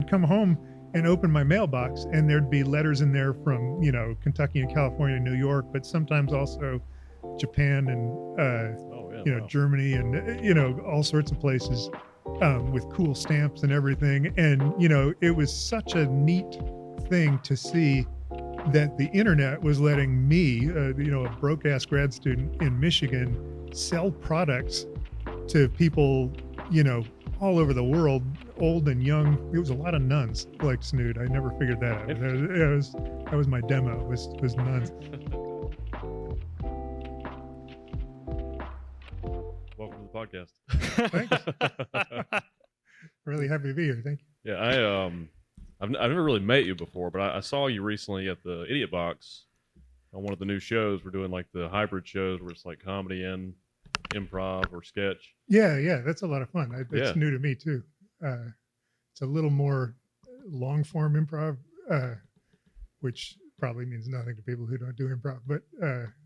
come home and open my mailbox, and there'd be letters in there from, Kentucky and California, New York, but sometimes also Japan and, Oh yeah, wow. Germany and, all sorts of places, with cool stamps and everything. And, it was such a neat thing to see that the internet was letting me, a broke ass grad student in Michigan, sell products to people, all over the world, old and young. It was a lot of nuns like Snood. I never figured that out. That was my demo. Was nuns. Welcome to the podcast. Thanks. Really happy to be here. Thank you. Yeah, I've never really met you before, but I saw you recently at the Idiot Box on one of the new shows. We're doing like the hybrid shows where it's like comedy and improv or sketch. Yeah, that's a lot of fun. It's Yeah. new to me too. It's a little more long form improv, which probably means nothing to people who don't do improv, but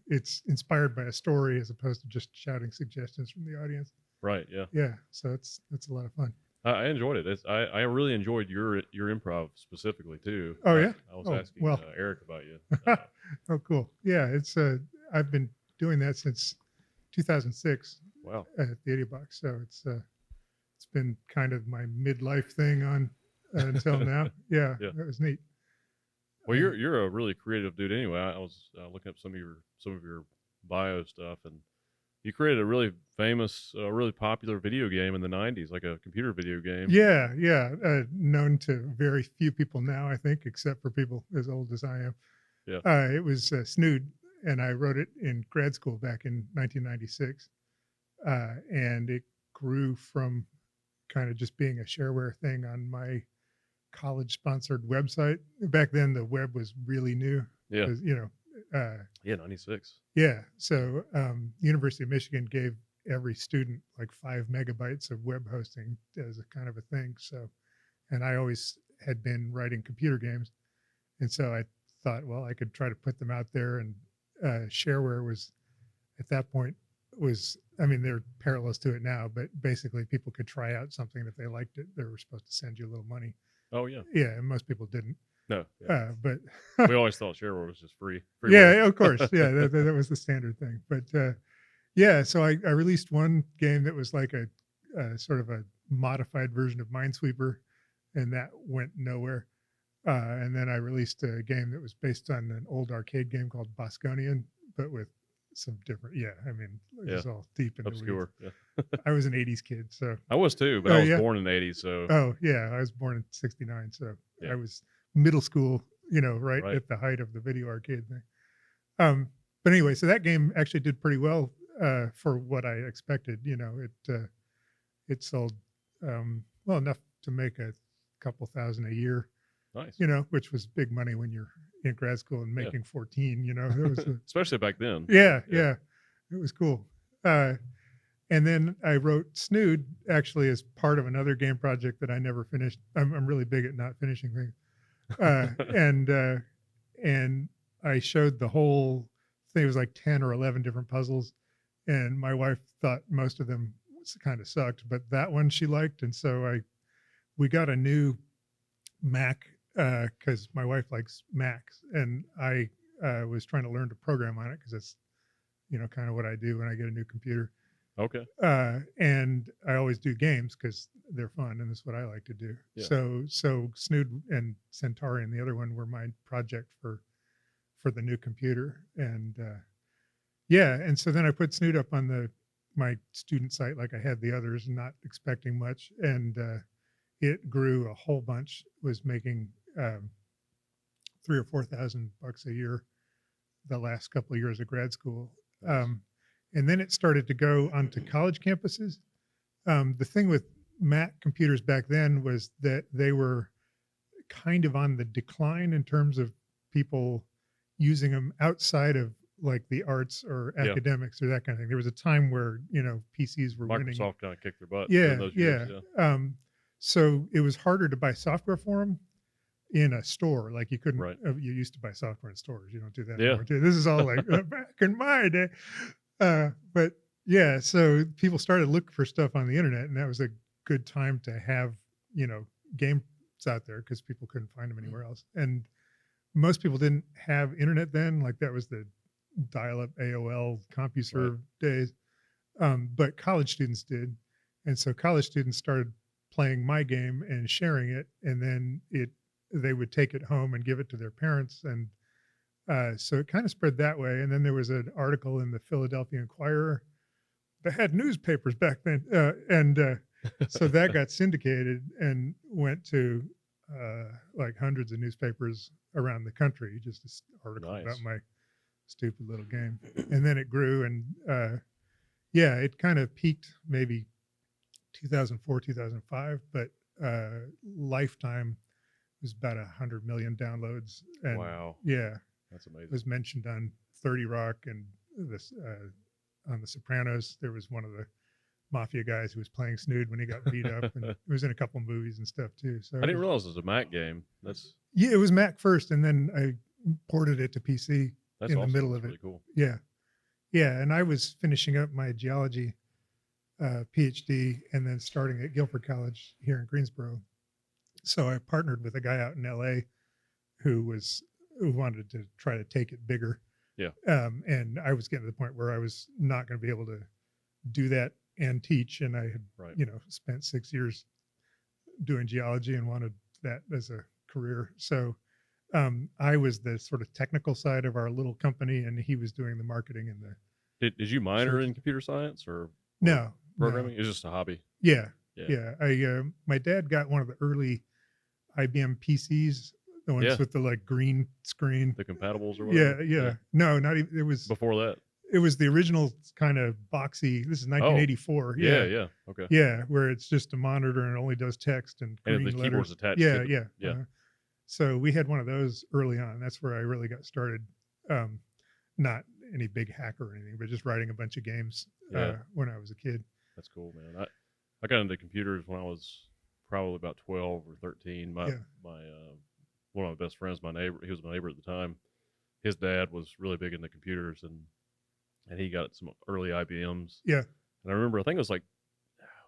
it's inspired by a story as opposed to just shouting suggestions from the audience. Right. Yeah. Yeah, so that's a lot of fun. I enjoyed it. I really enjoyed your improv specifically too. Oh yeah. I was asking Eric about you. Oh cool. Yeah, it's I've been doing that since 2006. Wow. At the Idiot Box, so it's been kind of my midlife thing on until now. Yeah, that was neat. Well, you're a really creative dude anyway. I was looking up some of your bio stuff, and you created a really famous, really popular video game in the 90s, like a computer video game. Yeah. Known to very few people now, I think, except for people as old as I am. Yeah. It was Snood, and I wrote it in grad school back in 1996. And it grew from kind of just being a shareware thing on my college-sponsored website. Back then, the web was really new. Yeah. 96. Yeah. So University of Michigan gave every student like 5 megabytes of web hosting as a kind of a thing. So, and I always had been writing computer games. And so I thought, well, I could try to put them out there. And shareware was, at that point, there are parallels to it now, but basically people could try out something. If they liked it, they were supposed to send you a little money. Oh yeah. Yeah, and most people didn't. No. Yeah. But we always thought shareware was just free. Yeah, of course. Yeah, that was the standard thing. But so I released one game that was like a sort of a modified version of Minesweeper, and that went nowhere. And then I released a game that was based on an old arcade game called Bosconian, but with some different. Yeah, it was all deep and obscure. Yeah. I was an 80s kid, so I was too, but I was born in the 80s. So I was born in 69, so I was middle school, right at the height of the video arcade thing. But anyway, so that game actually did pretty well for what I expected. It sold well enough to make a couple thousand a year. Nice. Which was big money when you're in grad school and making 14. It was especially back then. Yeah, it was cool. And then I wrote Snood actually as part of another game project that I never finished. I'm really big at not finishing things. And I showed the whole thing. It was like 10 or 11 different puzzles, and my wife thought most of them kind of sucked, but that one she liked. And so we got a new Mac because my wife likes Macs, and I was trying to learn to program on it because it's kind of what I do when I get a new computer. Okay. And I always do games because they're fun, and that's what I like to do. Yeah. So Snood and Centauri and the other one were my project for the new computer. And and so then I put Snood up on my student site like I had the others, not expecting much, and it grew a whole bunch. Was making $3,000 or $4,000 a year the last couple of years of grad school. And then it started to go onto college campuses. The thing with Mac computers back then was that they were kind of on the decline in terms of people using them outside of like the arts or academics or that kind of thing. There was a time where, PCs were winning. Microsoft kind of kicked their butt. Yeah, in those years, so it was harder to buy software for them in a store. Like you couldn't, you used to buy software in stores. You don't do that anymore. This is all like back in my day. But yeah, so people started looking for stuff on the internet, and that was a good time to have, game out there because people couldn't find them anywhere else. And most people didn't have internet then. Like that was the dial-up AOL CompuServe days. But college students did. And so college students started playing my game and sharing it. And then they would take it home and give it to their parents. And so it kind of spread that way. And then there was an article in the Philadelphia Inquirer that had newspapers back then. So that got syndicated and went to like hundreds of newspapers around the country, just this article about my stupid little game. And then it grew and it kind of peaked maybe 2004, 2005, but lifetime was about 100 million downloads. And wow. Yeah. That's amazing. It was mentioned on 30 Rock and this on The Sopranos. There was one of the mafia guys who was playing Snood when he got beat up, and it was in a couple movies and stuff too. So I didn't realize it was a Mac game. It was Mac first, and then I ported it to PC in the middle of it. Really cool. Yeah, and I was finishing up my geology PhD, and then starting at Guilford College here in Greensboro. So I partnered with a guy out in LA who wanted to try to take it bigger. Yeah. And I was getting to the point where I was not going to be able to do that and teach. And I had, spent 6 years doing geology and wanted that as a career. So I was the sort of technical side of our little company, and he was doing the marketing and the. Did you minor in computer science or no programming? No. It was just a hobby. Yeah. My dad got one of the early IBM PCs, the ones with the like green screen, the compatibles or whatever. Yeah. No, not even. It was before that. It was the original kind of boxy. This is 1984. Oh, yeah. Okay. Yeah, where it's just a monitor and it only does text and green the letters. keyboard's attached. Yeah. So we had one of those early on. That's where I really got started. Not any big hack or anything, but just writing a bunch of games when I was a kid. That's cool, man. I got into computers when I was probably about 12 or 13. My one of my best friends, my neighbor, he was my neighbor at the time. His dad was really big into computers, and he got some early IBMs. Yeah. And I remember, I think it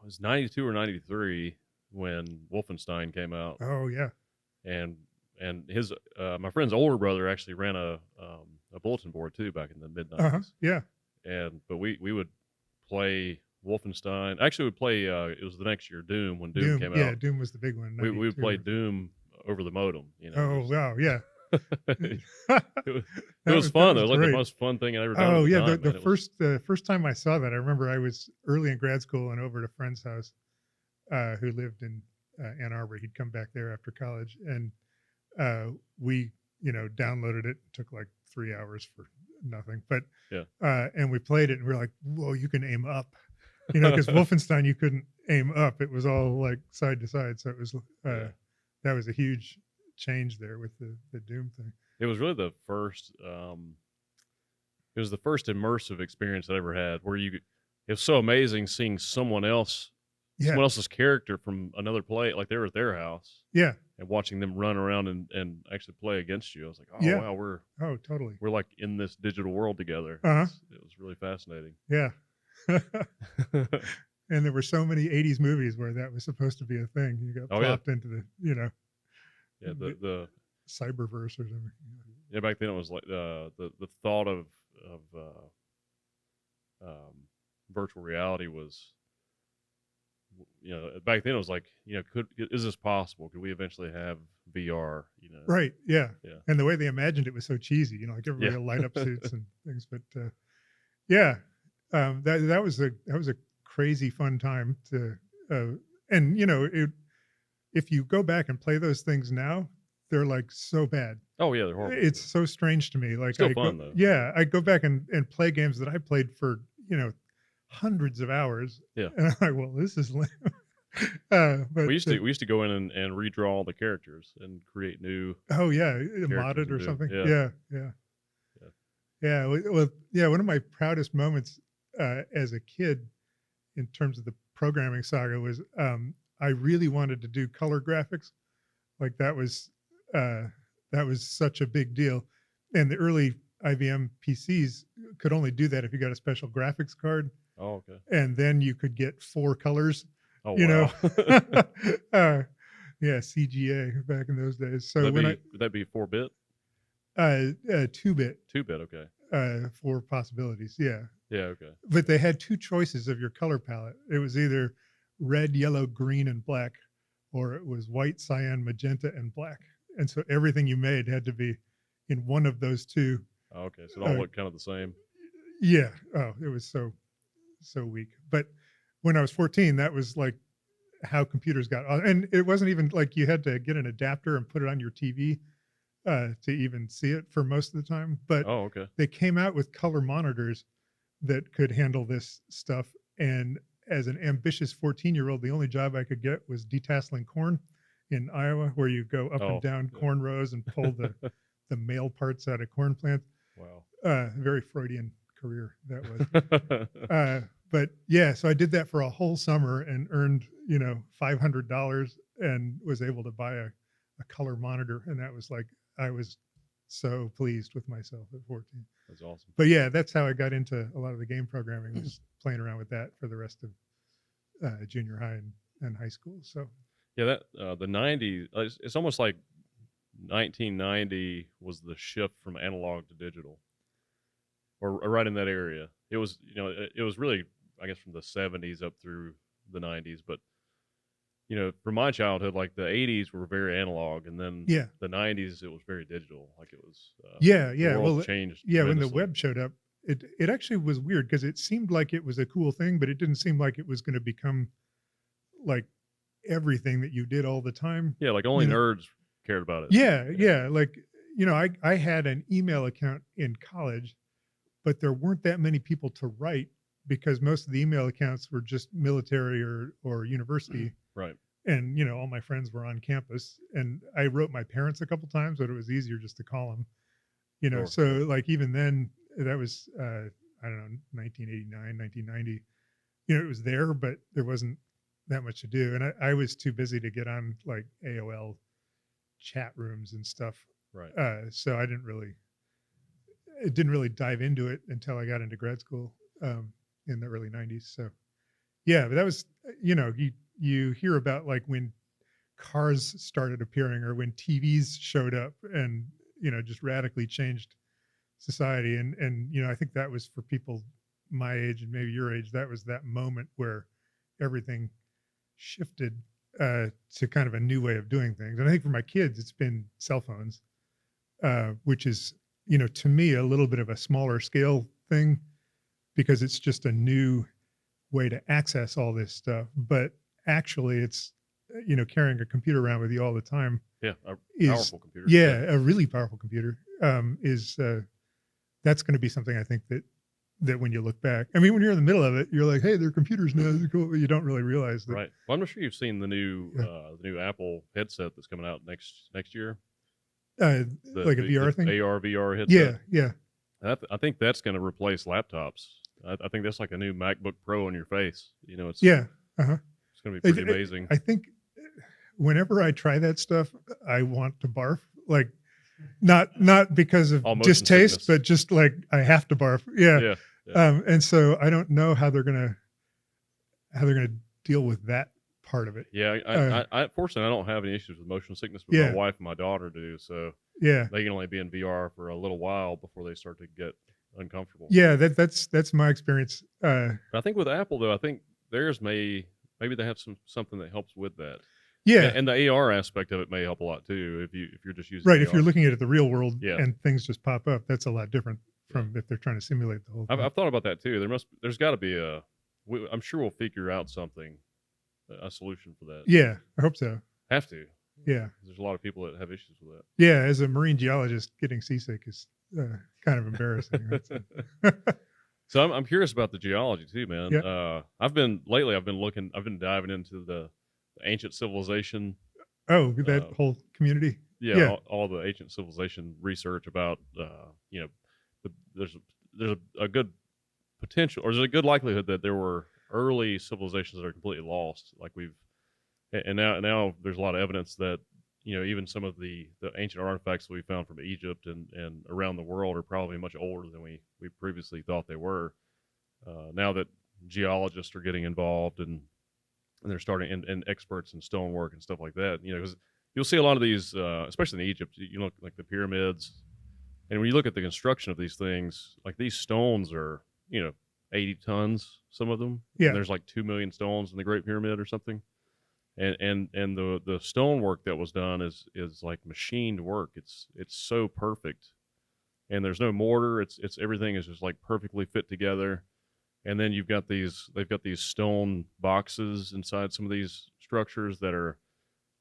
was 92 or 93 when Wolfenstein came out. Oh yeah. And his my friend's older brother actually ran a bulletin board too back in the mid 90s. Yeah. But we would play Wolfenstein. Actually, we'd play. It was the next year, Doom, when Doom came out. Yeah, Doom was the big one. We would play Doom over the modem. Oh wow, yeah. it was fun. It was like the most fun thing I ever done. Oh yeah, the first time I saw that, I remember I was early in grad school and over at a friend's house who lived in Ann Arbor. He'd come back there after college, and we downloaded it. It took like 3 hours for nothing, but and we played it, and we were like, whoa, you can aim up. Because Wolfenstein, you couldn't aim up. It was all like side to side. So it was, that was a huge change there with the Doom thing. It was really the first, it was the first immersive experience I ever had where it was so amazing seeing someone else's character from another play, like they were at their house. Yeah. And watching them run around and actually play against you. I was like, oh, wow, totally. We're like in this digital world together. It was really fascinating. Yeah. And there were so many 80s movies where that was supposed to be a thing. You got plopped into the the cyberverse or something. Yeah, back then it was like the thought of virtual reality was, back then it was like, is this possible? Could we eventually have VR? Right. Yeah. And the way they imagined it was so cheesy. Like everybody will light up suits and things. But that was a crazy fun time to if you go back and play those things now, they're like so bad. Oh yeah, they're horrible. It's so strange to me. Like still fun though. Yeah, I go back and play games that I played for hundreds of hours. Yeah, and I'm like, well, this is lame. But we used to go in and redraw all the characters and create new. Oh yeah, modded or something. Yeah. Well, one of my proudest moments as a kid in terms of the programming saga was I really wanted to do color graphics. Like that was such a big deal. And the early IBM PCs could only do that if you got a special graphics card. Oh, okay. And then you could get 4 colors. Oh, wow. Yeah, CGA back in those days. So Would that when be would that be 4-bit? 2-bit 2-bit, okay. for possibilities. Yeah, Yeah, okay. but they had two choices of your color palette. It was either red, yellow, green, and black, or it was white, cyan, magenta, and black. And so everything you made had to be in one of those two. Oh, okay, so it all Uh, looked kind of the same. yeah. Oh, it was so weak. But when I was 14, that was like how computers got on. And it wasn't even like you had to get an adapter and put it on your TV to even see it for most of the time. But Oh, okay. they came out with color monitors that could handle this stuff. And as an ambitious 14-year-old, the only job I could get was detasseling corn in Iowa, where you go up and Oh, down yeah. corn rows and pull the male parts out of corn plants. Wow. Very Freudian career that was. But yeah, so I did that for a whole summer and earned, $500 and was able to buy a color monitor. And that was like, I was so pleased with myself at 14. That's awesome. But yeah, that's how I got into a lot of the game programming, was playing around with that for the rest of junior high and high school. So Yeah, that the 90s, it's almost like 1990 was the shift from analog to digital, or right in that area. It was, it was really, I guess, from the 70s up through the 90s. But from my childhood, like the 80s were very analog, and then yeah, the 90s it was very digital. Like it was, yeah, the yeah. world Well, changed yeah, when the tremendously. web showed up, it actually was weird because it seemed like it was a cool thing, but it didn't seem like it was going to become like everything that you did all the time. Yeah, like only You know, nerds cared about it. yeah, yeah. Like, I had an email account in college, but there weren't that many people to write because most of the email accounts were just military or university. Right. And, all my friends were on campus, and I wrote my parents a couple times, but it was easier just to call them, Sure. so like even then that was, I don't know, 1989, 1990, it was there, but there wasn't that much to do. And I was too busy to get on like AOL chat rooms and stuff. Right. So I didn't really dive into it until I got into grad school in the early 90s. So yeah, but that was, you hear about like when cars started appearing or when TVs showed up and, just radically changed society. And, I think that was for people my age and maybe your age, that was that moment where everything shifted to kind of a new way of doing things. And I think for my kids, it's been cell phones, which is, to me, a little bit of a smaller scale thing because it's just a new way to access all this stuff. But actually, it's, carrying a computer around with you all the time. Yeah, a is powerful computer. Yeah, a really powerful computer is that's going to be something I think that when you look back, I mean, when you're in the middle of it, you're like, hey, they're computers now, they're cool, but you don't really realize that. Right. Well, I'm not sure you've seen the new Yeah. the new Apple headset that's coming out next year. Like a VR thing. AR VR headset. Yeah. I think that's going to replace laptops. I think that's like a new MacBook Pro on your face. It's Yeah. Uh-huh. It's going to be pretty amazing. I think whenever I try that stuff, I want to barf. Like, not because of All motion distaste, sickness. but just like I have to barf. Yeah. Yeah. And so I don't know how they're gonna deal with that part of it. Yeah. I fortunately I don't have any issues with motion sickness, but Yeah. my wife and my daughter do. So Yeah. they can only be in VR for a little while before they start to get uncomfortable. Yeah. That's my experience. But I think with Apple though, I think theirs maybe they have something that helps with that. Yeah. And the AR aspect of it may help a lot too if you're just using Right. AR. If you're looking at it the real world Yeah. and things just pop up, that's a lot different from if they're trying to simulate the whole thing. I've thought about that too. There's got to be I'm sure we'll figure out something, a solution for that. Yeah. I hope so. Have to. Yeah. There's a lot of people that have issues with that. Yeah. As a marine geologist, getting seasick is kind of embarrassing. So I'm curious about the geology too, man. Yeah. I've been diving into the ancient civilization. Oh, that whole community. Yeah. All the ancient civilization research about, there's a good potential, or there's a good likelihood that there were early civilizations that are completely lost. Like and now there's a lot of evidence that, even some of the ancient artifacts that we found from Egypt and around the world are probably much older than we previously thought they were. Now that geologists are getting involved and and they're starting and experts in stonework and stuff like that. Because you'll see a lot of these, especially in Egypt. You look like the pyramids, and when you look at the construction of these things, like these stones are 80 tons, some of them. Yeah. And there's like 2 million stones in the Great Pyramid or something. And the stonework that was done is like machined work. It's so perfect, and there's no mortar. It's everything is just like perfectly fit together. And then they've got these stone boxes inside some of these structures that are,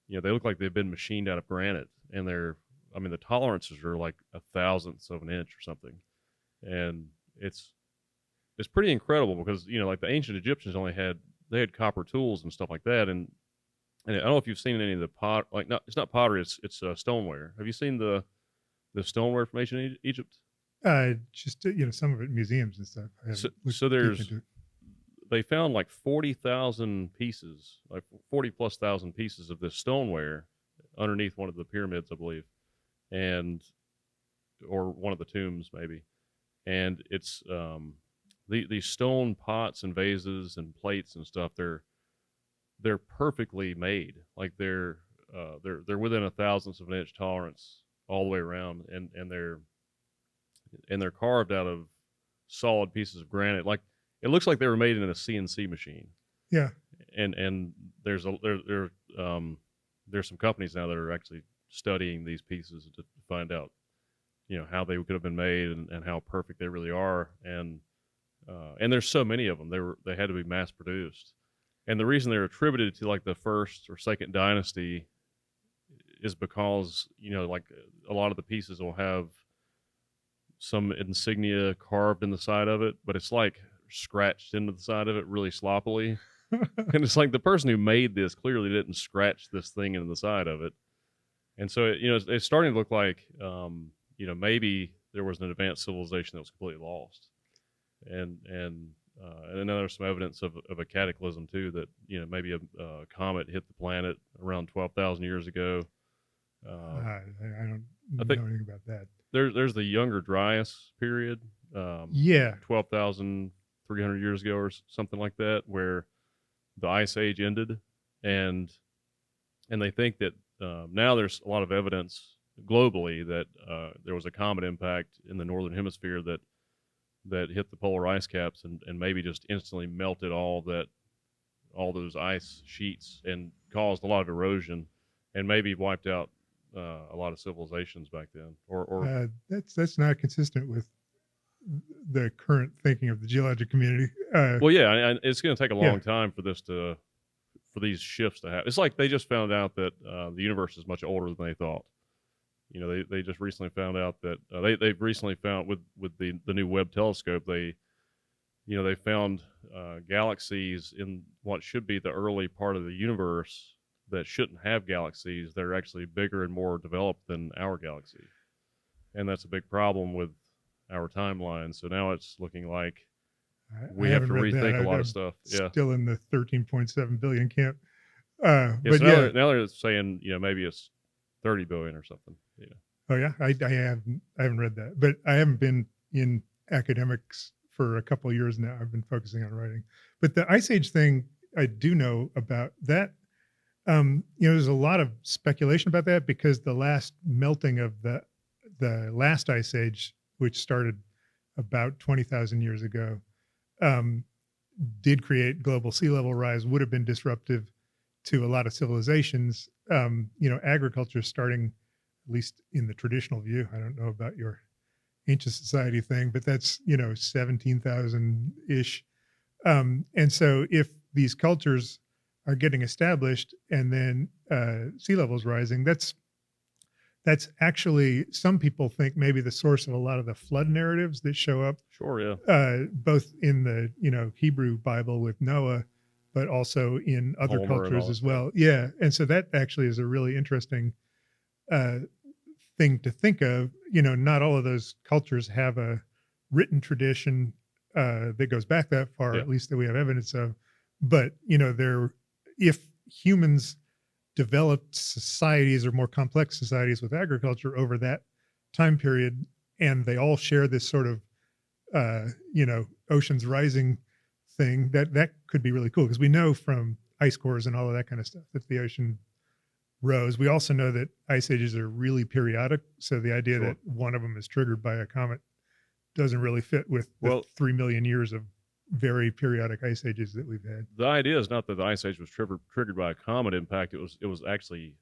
they look like they've been machined out of granite, and the tolerances are like 1,000th of an inch or something, and it's pretty incredible because like the ancient Egyptians they had copper tools and stuff like that, and I don't know if you've seen any of the it's not pottery, it's stoneware. Have you seen the stoneware from ancient Egypt? Just some of it in museums and stuff. I haven't looked So deep into it. they found like 40,000 pieces, like 40+ thousand pieces of this stoneware underneath one of the pyramids, I believe, or one of the tombs maybe. And it's these stone pots and vases and plates and stuff. They're perfectly made. Like they're within 1,000th of an inch tolerance all the way around, and they're carved out of solid pieces of granite. Like it looks like they were made in a CNC machine. Yeah. And there's some companies now that are actually studying these pieces to find out, how they could have been made and how perfect they really are. And there's so many of them. They had to be mass produced. And the reason they're attributed to like the first or second dynasty is because, like a lot of the pieces will have some insignia carved in the side of it, but it's like scratched into the side of it really sloppily. And it's like the person who made this clearly didn't scratch this thing into the side of it. And so, it's starting to look like, maybe there was an advanced civilization that was completely lost. And then there's some evidence of a cataclysm too, that maybe a comet hit the planet around 12,000 years ago. I don't know think anything about that. There's the Younger Dryas period, Yeah. 12,300 years ago or something like that, where the ice age ended, and they think that now there's a lot of evidence globally that there was a comet impact in the northern hemisphere that hit the polar ice caps and maybe just instantly melted all those ice sheets and caused a lot of erosion and maybe wiped out a lot of civilizations back then. Or that's not consistent with the current thinking of the geologic community. Well, yeah, it's going to take a long Yeah. time for these shifts to happen. It's like they just found out that the universe is much older than they thought. They just recently found out that they've recently found with the new Webb telescope, they found galaxies in what should be the early part of the universe that shouldn't have galaxies. They're actually bigger and more developed than our galaxy, and that's a big problem with our timeline. So now it's looking like we have to rethink a lot of stuff. Yeah, Still in the 13.7 billion camp. yeah, But so yeah. now they're saying maybe it's 30 billion or something. Yeah. Oh yeah, I haven't read that, but I haven't been in academics for a couple of years now. I've been focusing on writing. But the Ice Age thing, I do know about that. There's a lot of speculation about that because the last melting of the last Ice Age, which started about 20,000 years ago, did create global sea level rise, would have been disruptive to a lot of civilizations. Agriculture starting, at least in the traditional view. I don't know about your ancient society thing, but that's 17,000 ish. And so if these cultures are getting established and then sea levels rising, that's actually, some people think, maybe the source of a lot of the flood narratives that show up. Sure, yeah. Both in the Hebrew Bible with Noah, but also in other Homer and cultures all as that well. Yeah, and so that actually is a really interesting thing to think of. Not all of those cultures have a written tradition that goes back that far, Yeah. at least that we have evidence of. But if humans developed societies or more complex societies with agriculture over that time period, and they all share this sort of oceans rising thing, that could be really cool, because we know from ice cores and all of that kind of stuff, that the ocean rose. We also know that ice ages are really periodic. So the idea Sure. that one of them is triggered by a comet doesn't really fit with the Well, 3 million years of very periodic ice ages that we've had. the idea is not that the ice age was triggered by a comet impact. It was actually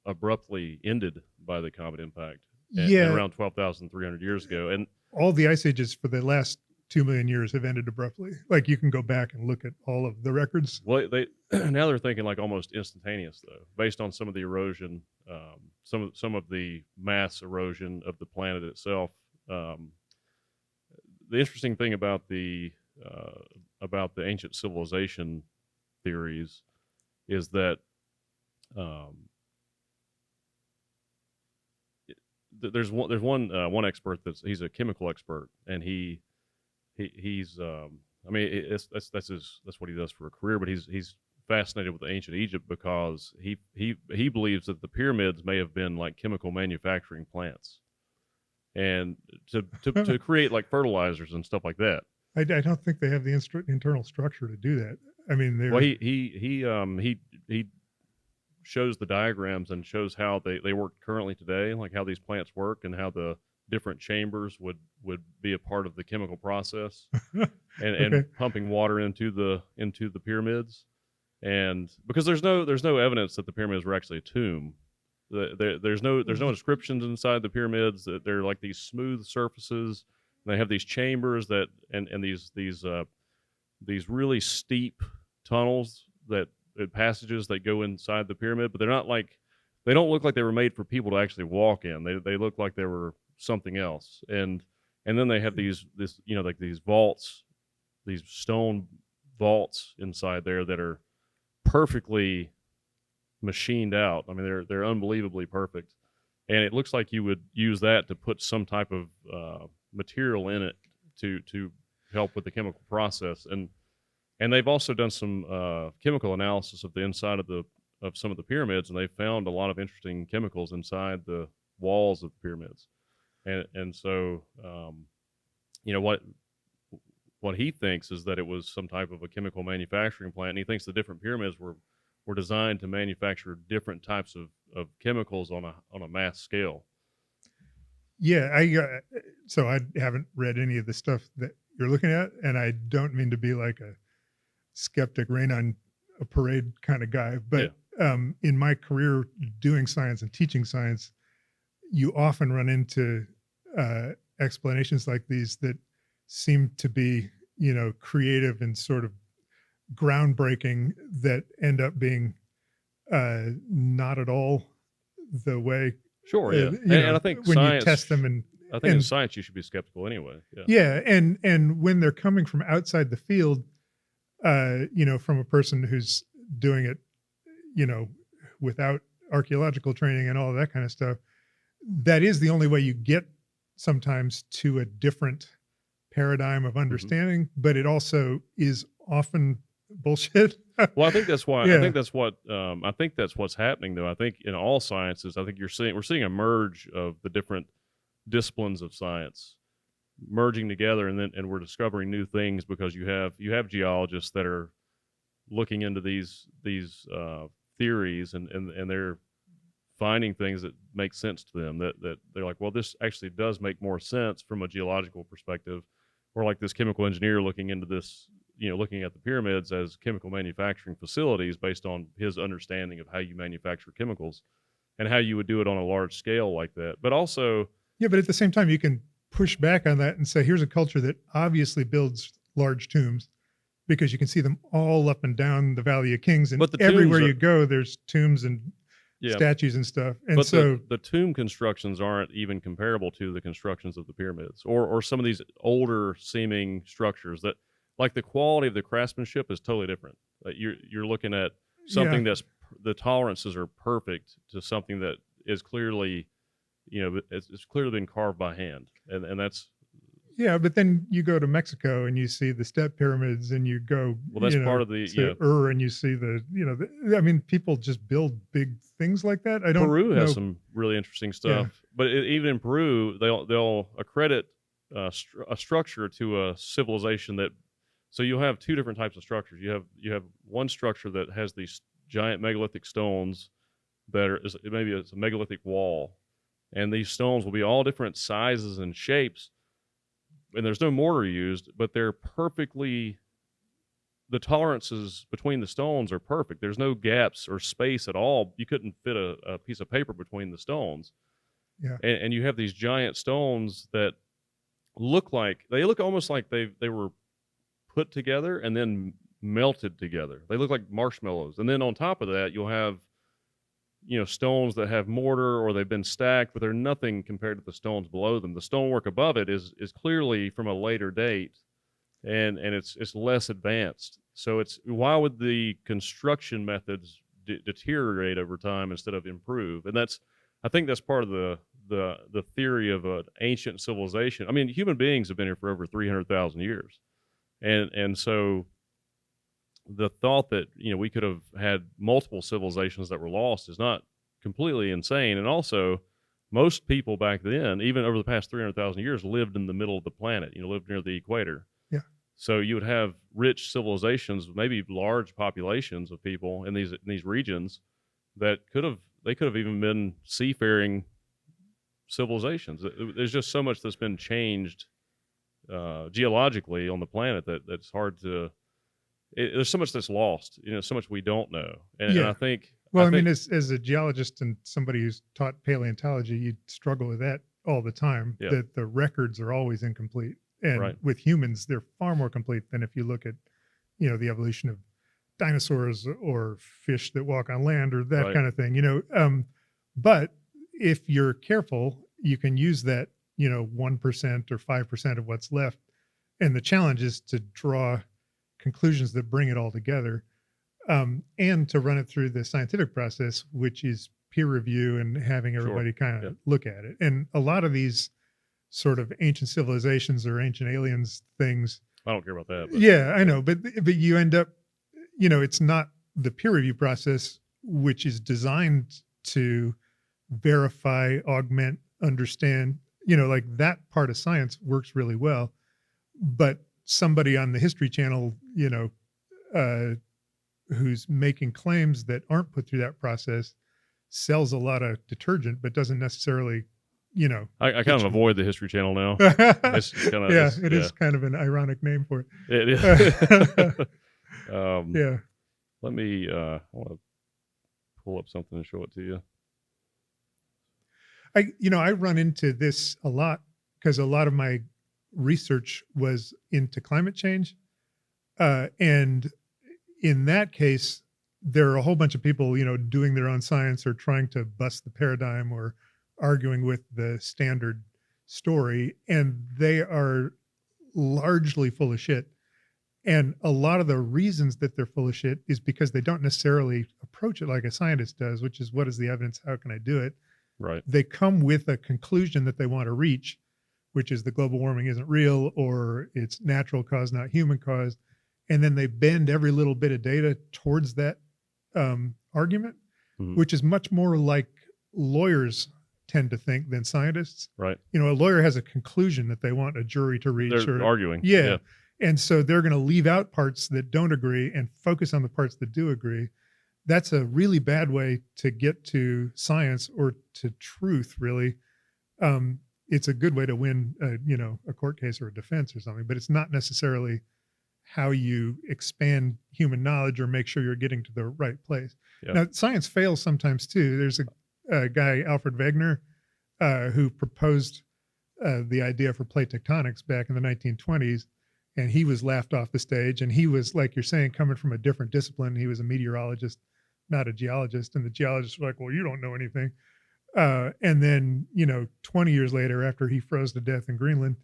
abruptly ended by the comet impact Yeah, around 12,300 years ago. And all the ice ages for the last 2 million years have ended abruptly. Like you can go back and look at all of the records. well, they now they're thinking like almost instantaneous though, based on some of the erosion, some of the mass erosion of the planet itself. The interesting thing about the ancient civilization theories is that there's one expert he's a chemical expert, and he's I mean that's what he does for a career, but he's fascinated with ancient Egypt because he believes that the pyramids may have been like chemical manufacturing plants, and to create like fertilizers and stuff like that. I don't think they have the internal structure to do that. I mean, Well, he shows the diagrams and shows how they work currently today, like how these plants work and how the different chambers would be a part of the chemical process, and Okay. pumping water into the pyramids. And because there's no evidence that the pyramids were actually a tomb. There's no inscriptions inside the pyramids. That they're like these smooth surfaces. And they have these chambers that and these really steep tunnels passages that go inside the pyramid, but they don't look like they were made for people to actually walk in. They look like they were something else. And then they have these like these vaults, these stone vaults inside there that are perfectly machined out. I mean, they're unbelievably perfect, and it looks like you would use that to put some type of material in it to help with the chemical process. And they've also done some chemical analysis of the inside of some of the pyramids, and they found a lot of interesting chemicals inside the walls of the pyramids. And so what he thinks is that it was some type of a chemical manufacturing plant, and he thinks the different pyramids were designed to manufacture different types of chemicals on a mass scale. Yeah, so I haven't read any of the stuff that you're looking at, and I don't mean to be like a skeptic, rain on a parade kind of guy, but in my career doing science and teaching science, you often run into explanations like these that seem to be, creative and sort of groundbreaking, that end up being not at all the way. Sure, yeah. And I think when science, you test them, and I think in science you should be skeptical anyway. Yeah, and when they're coming from outside the field, from a person who's doing it, without archaeological training and all of that kind of stuff, that is the only way you get sometimes to a different paradigm of understanding, but it also is often bullshit. Well, I think that's why. Yeah. I think that's what's happening, though. I think in all sciences, I think we're seeing a merge of the different disciplines of science merging together, and we're discovering new things because you have geologists that are looking into these theories, and they're finding things that make sense to them, that they're like, well, this actually does make more sense from a geological perspective, or like this chemical engineer looking into this, looking at the pyramids as chemical manufacturing facilities based on his understanding of how you manufacture chemicals and how you would do it on a large scale like that. But also, yeah, but at the same time, you can push back on that and say, here's a culture that obviously builds large tombs, because you can see them all up and down the Valley of Kings, and everywhere you go, there's tombs and statues and stuff. And but so the tomb constructions aren't even comparable to the constructions of the pyramids, or some of these older seeming structures that, like, the quality of the craftsmanship is totally different. You're looking at something that's, the tolerances are perfect to something that is clearly, it's clearly been carved by hand, and that's. Yeah, but then you go to Mexico and you see the step pyramids, and you go, well, that's part of the to and you see I mean, people just build big things like that. Peru has some really interesting stuff, but even in Peru, they'll accredit a structure to a civilization that So you'll have two different types of structures. You have one structure that has these giant megalithic stones that are maybe it's a megalithic wall, and these stones will be all different sizes and shapes, and there's no mortar used, but they're perfectly, the tolerances between the stones are perfect. There's no gaps or space at all. You couldn't fit a piece of paper between the stones. Yeah. And you have these giant stones that look almost like they were put together and then melted together. They look like marshmallows. And then on top of that, you'll have, stones that have mortar or they've been stacked, but they're nothing compared to the stones below them. The stonework above it is clearly from a later date, and it's less advanced. So why would the construction methods deteriorate over time instead of improve? And I think that's part of the theory of an ancient civilization. I mean, human beings have been here for over 300,000 years, and so the thought that we could have had multiple civilizations that were lost is not completely insane. And also, most people back then, even over the past 300,000 years, lived in the middle of the planet. Lived near the equator. Yeah. So you would have rich civilizations, maybe large populations of people in these regions that could have even been seafaring civilizations. There's just so much that's been changed geologically on the planet that's hard to. There's so much that's lost, so much we don't know. And I think. Well, I mean, as a geologist and somebody who's taught paleontology, you struggle with that all the time. Yeah. That the records are always incomplete, and Right. with humans, they're far more complete than if you look at, the evolution of dinosaurs or fish that walk on land or that Right. kind of thing. But if you're careful, you can use that 1% or 5% of what's left, and the challenge is to draw conclusions that bring it all together, and to run it through the scientific process, which is peer review and having everybody kind of look at it. And a lot of these sort of ancient civilizations or ancient aliens things, I don't care about that. But. yeah, I know, but you end up, it's not the peer review process, which is designed to verify, augment, understand, like that part of science works really well. But somebody on the History Channel, who's making claims that aren't put through that process, sells a lot of detergent, but doesn't necessarily, I kind of avoid the History Channel now. It's it is kind of an ironic name for it. It is. Yeah. Let me. I want to pull up something and show it to you. I run into this a lot because a lot of my research was into climate change, and in that case, there are a whole bunch of people, doing their own science or trying to bust the paradigm or arguing with the standard story, and they are largely full of shit. And a lot of the reasons that they're full of shit is because they don't necessarily approach it like a scientist does, which is, what is the evidence? How can I do it? Right. They come with a conclusion that they want to reach, which is the global warming isn't real, or it's natural cause, not human cause. And then they bend every little bit of data towards that argument, which is much more like lawyers tend to think than scientists. Right. A lawyer has a conclusion that they want a jury to reach. They're arguing. Yeah. And so they're going to leave out parts that don't agree and focus on the parts that do agree. That's a really bad way to get to science or to truth, really. It's a good way to win, a court case or a defense or something, but it's not necessarily how you expand human knowledge or make sure you're getting to the right place. Yeah. Now, science fails sometimes too. There's a guy, Alfred Wegener, who proposed the idea for plate tectonics back in the 1920s, and he was laughed off the stage. And he was, like you're saying, coming from a different discipline. He was a meteorologist, not a geologist. And the geologists were like, well, you don't know anything. And then, 20 years later, after he froze to death in Greenland,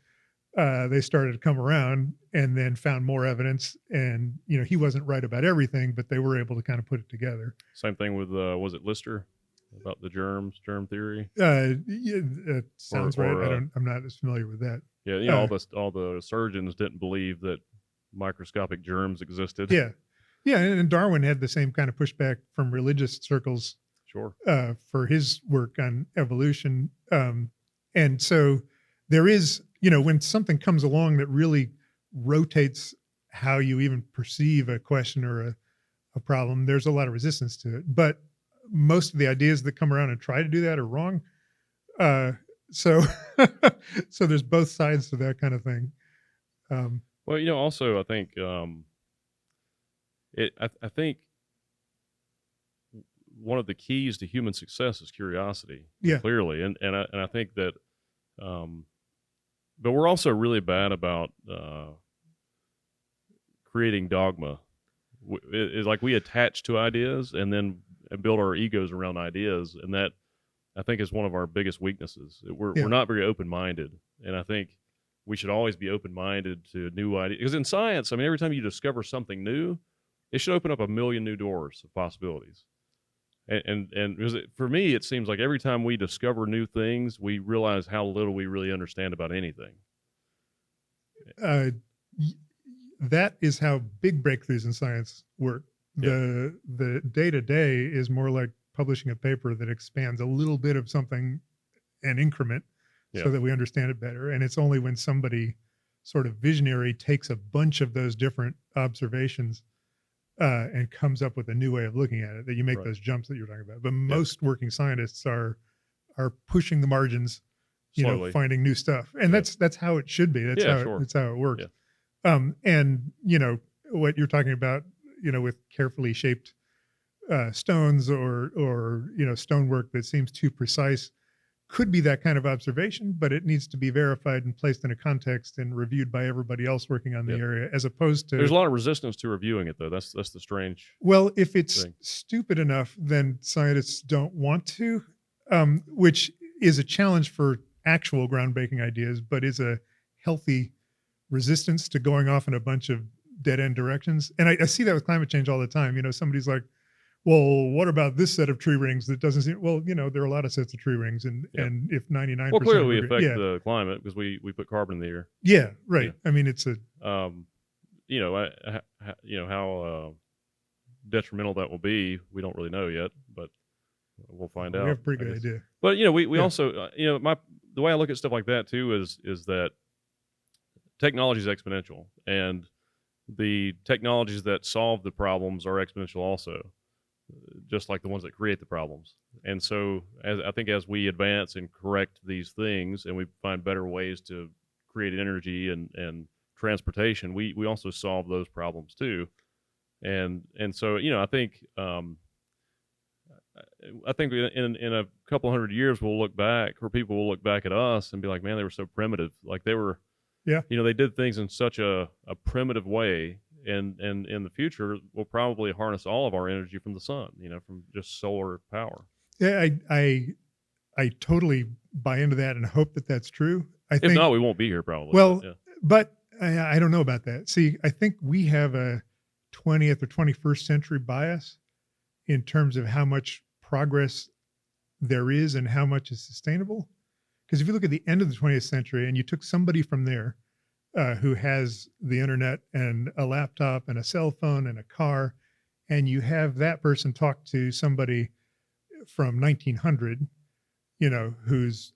they started to come around and then found more evidence. And, he wasn't right about everything, but they were able to kind of put it together. Same thing with, was it Lister about the germ theory? It sounds right. I'm not as familiar with that. Yeah. All the surgeons didn't believe that microscopic germs existed. Yeah. Yeah. And Darwin had the same kind of pushback from religious circles. Sure. For his work on evolution. And so there is, when something comes along that really rotates how you even perceive a question or a problem, there's a lot of resistance to it. But most of the ideas that come around and try to do that are wrong. So so there's both sides to that kind of thing. Well, also I think I think one of the keys to human success is curiosity. Yeah. Clearly, and I think that, but we're also really bad about creating dogma. It's like we attach to ideas and then build our egos around ideas, and that I think is one of our biggest weaknesses. We're not very open-minded, and I think we should always be open-minded to new ideas. Because in science, I mean, every time you discover something new, it should open up a million new doors of possibilities. And because for me, it seems like every time we discover new things, we realize how little we really understand about anything. That is how big breakthroughs in science work. Yeah. The day-to-day is more like publishing a paper that expands a little bit of something, an increment, Yeah. so that we understand it better. And it's only when somebody sort of visionary takes a bunch of those different observations and comes up with a new way of looking at it that you make Right. those jumps that you're talking about. But most working scientists are pushing the margins, Slowly. finding new stuff. And that's how it should be. That's Yeah, how it works. Yeah. And what you're talking about, with carefully shaped stones or stonework that seems too precise could be that kind of observation, but it needs to be verified and placed in a context and reviewed by everybody else working on the area, as opposed to. There's a lot of resistance to reviewing it, though. That's the strange. Well, if it's thing. stupid enough, then scientists don't want to, which is a challenge for actual groundbreaking ideas, but is a healthy resistance to going off in a bunch of dead end directions. And I see that with climate change all the time. Somebody's like, well, what about this set of tree rings that doesn't seem, well, there are a lot of sets of tree rings, and if 99%. Well, clearly we affect the climate because we put carbon in the air. Yeah, right. Yeah. I mean, it's a, how detrimental that will be, we don't really know yet, but we'll find out. We have a pretty good idea. But we also the way I look at stuff like that too is that technology is exponential, and the technologies that solve the problems are exponential also, just like the ones that create the problems. And so as we advance and correct these things, and we find better ways to create energy and transportation, we also solve those problems too. And so I think in a couple hundred years we'll look back, or people will look back at us and be like, man, they were so primitive. Like they were, they did things in such a primitive way. And in the future, we'll probably harness all of our energy from the sun, from just solar power. Yeah, I totally buy into that and hope that that's true. If not, we won't be here probably. Well, but I don't know about that. See, I think we have a 20th or 21st century bias in terms of how much progress there is and how much is sustainable. Because if you look at the end of the 20th century and you took somebody from there who has the internet and a laptop and a cell phone and a car, and you have that person talk to somebody from 1900, who's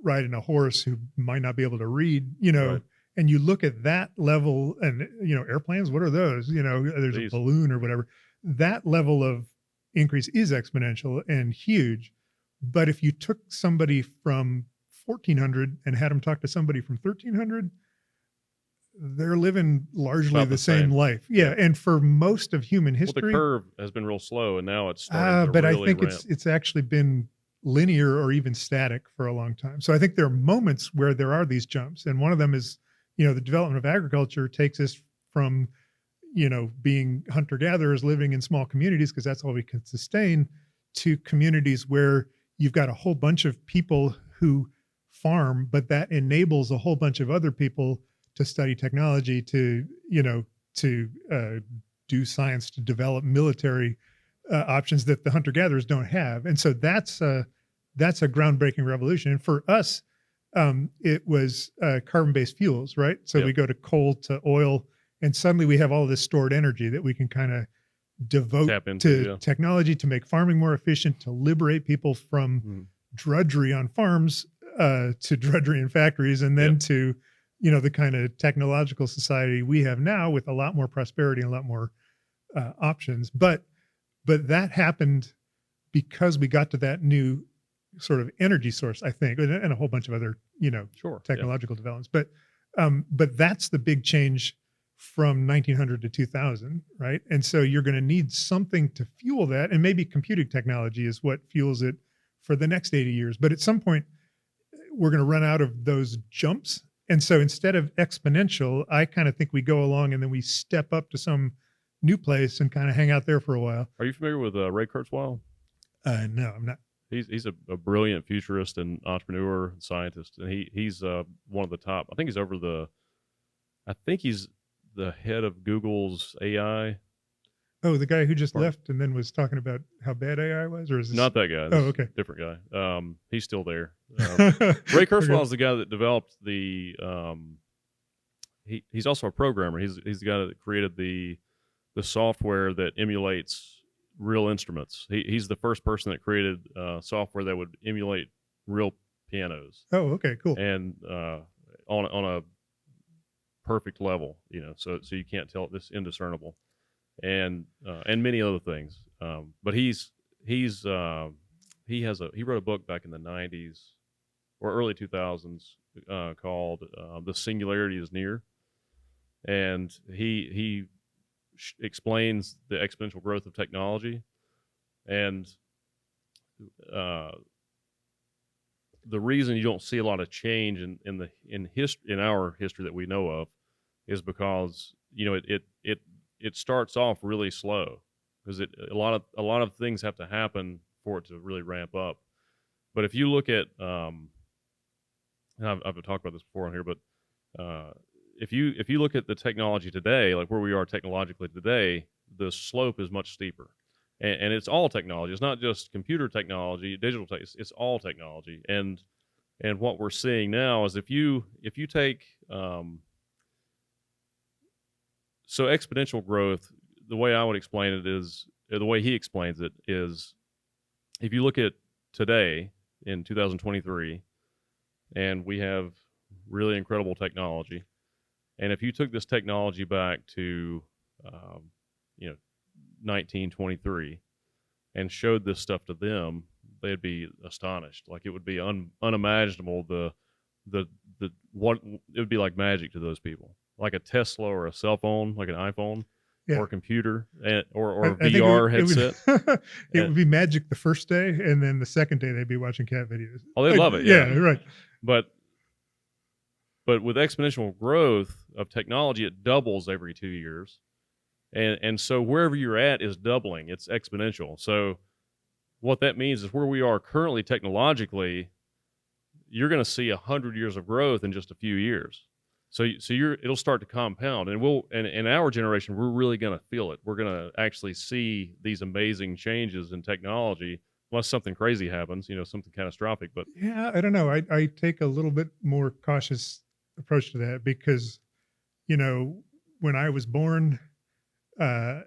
riding a horse, who might not be able to read, Right. And you look at that level and, airplanes, what are those? There's a balloon or whatever. That level of increase is exponential and huge. But if you took somebody from 1400 and had them talk to somebody from 1300, they're living largely the same life. Yeah. And for most of human history, the curve has been real slow, and now it's starting to but really I think ramp. it's actually been linear or even static for a long time. So I think there are moments where there are these jumps. And one of them is, the development of agriculture takes us from, being hunter-gatherers living in small communities, because that's all we can sustain, to communities where you've got a whole bunch of people who farm, but that enables a whole bunch of other people to study technology, to do science, to develop military options that the hunter-gatherers don't have. And so that's a groundbreaking revolution. And for us, it was carbon-based fuels, right? So we go to coal, to oil, and suddenly we have all this stored energy that we can kind of devote to technology to make farming more efficient, to liberate people from drudgery on farms, to drudgery in factories, and then to the kind of technological society we have now with a lot more prosperity and a lot more options. But that happened because we got to that new sort of energy source, I think, and a whole bunch of other, Sure. technological developments. But that's the big change from 1900 to 2000, right? And so you're going to need something to fuel that, and maybe computing technology is what fuels it for the next 80 years. But at some point, we're going to run out of those jumps. And so instead of exponential, I kind of think we go along and then we step up to some new place and kind of hang out there for a while. Are you familiar with Ray Kurzweil? No, I'm not. He's a brilliant futurist and entrepreneur and scientist, and he's one of the top. I think he's the head of Google's AI. Oh, the guy who just Pardon? left and then was talking about how bad AI was, or is this Not that guy. This is okay. a different guy. He's still there. Ray Kurzweil is the guy that developed the. He's also a programmer. He's the guy that created the software that emulates real instruments. He's the first person that created software that would emulate real pianos. Oh, okay, cool. And on a perfect level, so you can't tell it's indiscernible, and many other things. But he wrote a book back in the 90s or early 2000s called "The Singularity Is Near," and he explains the exponential growth of technology, and the reason you don't see a lot of change in our history that we know of is because it starts off really slow, because a lot of things have to happen for it to really ramp up. But if you look at and I've talked about this before on here, but if you look at the technology today, like where we are technologically today, the slope is much steeper, and it's all technology. It's not just computer technology, digital tech. It's all technology, and what we're seeing now is if you take so exponential growth, the way I would explain it is, the way he explains it is, if you look at today in 2023, and we have really incredible technology. And if you took this technology back to, 1923 and showed this stuff to them, they'd be astonished. Like, it would be unimaginable. What it would be like magic to those people, like a Tesla or a cell phone, like an iPhone, or a computer, or a VR headset. It would be magic the first day, and then the second day they'd be watching cat videos. Oh, they'd love it. Yeah, right. But with exponential growth of technology, it doubles every 2 years. And so wherever you're at is doubling. It's exponential. So what that means is where we are currently technologically, you're going to see 100 years of growth in just a few years. So it'll start to compound, and in our generation, we're really going to feel it. We're going to actually see these amazing changes in technology, unless something crazy happens, something catastrophic. But yeah, I don't know. I take a little bit more cautious approach to that because, when I was born, 2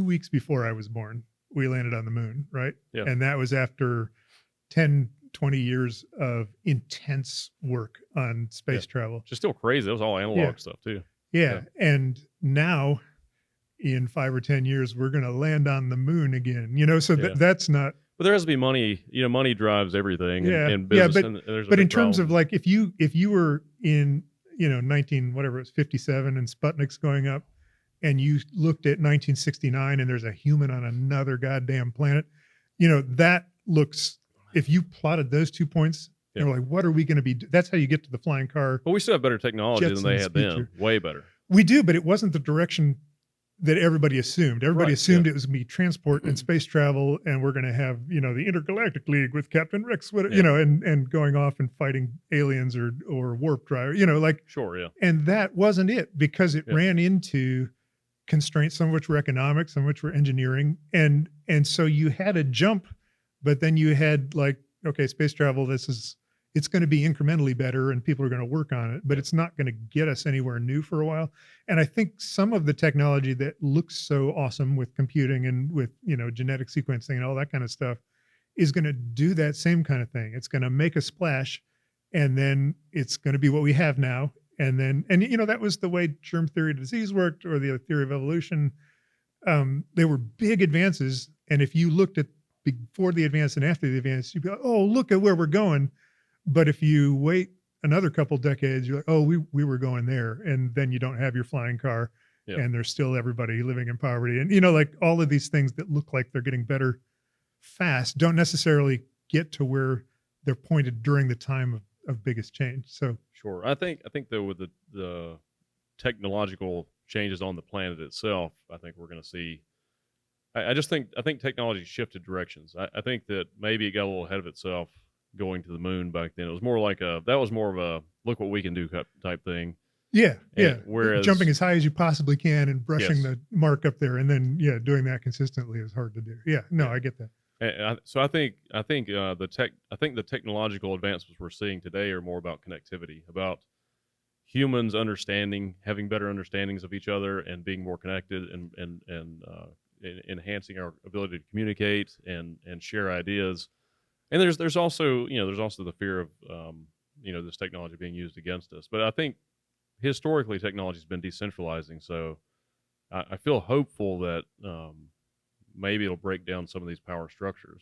weeks before I was born, we landed on the moon, right? Yeah. And that was after 10, 20 years of intense work on space travel. Which is still crazy. That was all analog stuff too. Yeah. And now in 5 or 10 years, we're going to land on the moon again, so that's not. But there has to be money, money drives everything in business. Yeah, but in terms of like, if you were in, 57 and Sputnik's going up, and you looked at 1969 and there's a human on another goddamn planet, that looks, if you plotted those 2 points, you're like, what are we going to be? That's how you get to the flying car. But we still have better technology than they had then. Way better. We do, but it wasn't the direction that everybody assumed. Everybody assumed it was going to be transport and space travel, and we're going to have, the Intergalactic League with Captain Rex, and going off and fighting aliens or warp drive, Sure, yeah. And that wasn't it, because it ran into constraints, some of which were economic, some of which were engineering, and so you had a jump, but then you had like, okay, space travel, it's going to be incrementally better and people are going to work on it, but it's not going to get us anywhere new for a while. And I think some of the technology that looks so awesome with computing and with, genetic sequencing and all that kind of stuff is going to do that same kind of thing. It's going to make a splash, and then it's going to be what we have now. And then, and that was the way germ theory of disease worked, or the theory of evolution. They were big advances. And if you looked at before the advance and after the advance, you'd be like, oh, look at where we're going. But if you wait another couple decades, you're like, oh, we were going there. And then you don't have your flying car, and there's still everybody living in poverty. And, like all of these things that look like they're getting better fast don't necessarily get to where they're pointed during the time of biggest change. So sure. I think though, with the technological changes on the planet itself, I think we're going to see. I think technology shifted directions. I think that maybe it got a little ahead of itself going to the moon back then. It was more like that was more of a look what we can do type thing. Yeah. Whereas jumping as high as you possibly can and brushing the mark up there, and then doing that consistently is hard to do. I get that. So I think the technological advancements we're seeing today are more about connectivity, about humans having better understandings of each other, and being more connected, and enhancing our ability to communicate and share ideas. And there's also the fear of this technology being used against us. But I think historically technology has been decentralizing, so I feel hopeful that maybe it'll break down some of these power structures.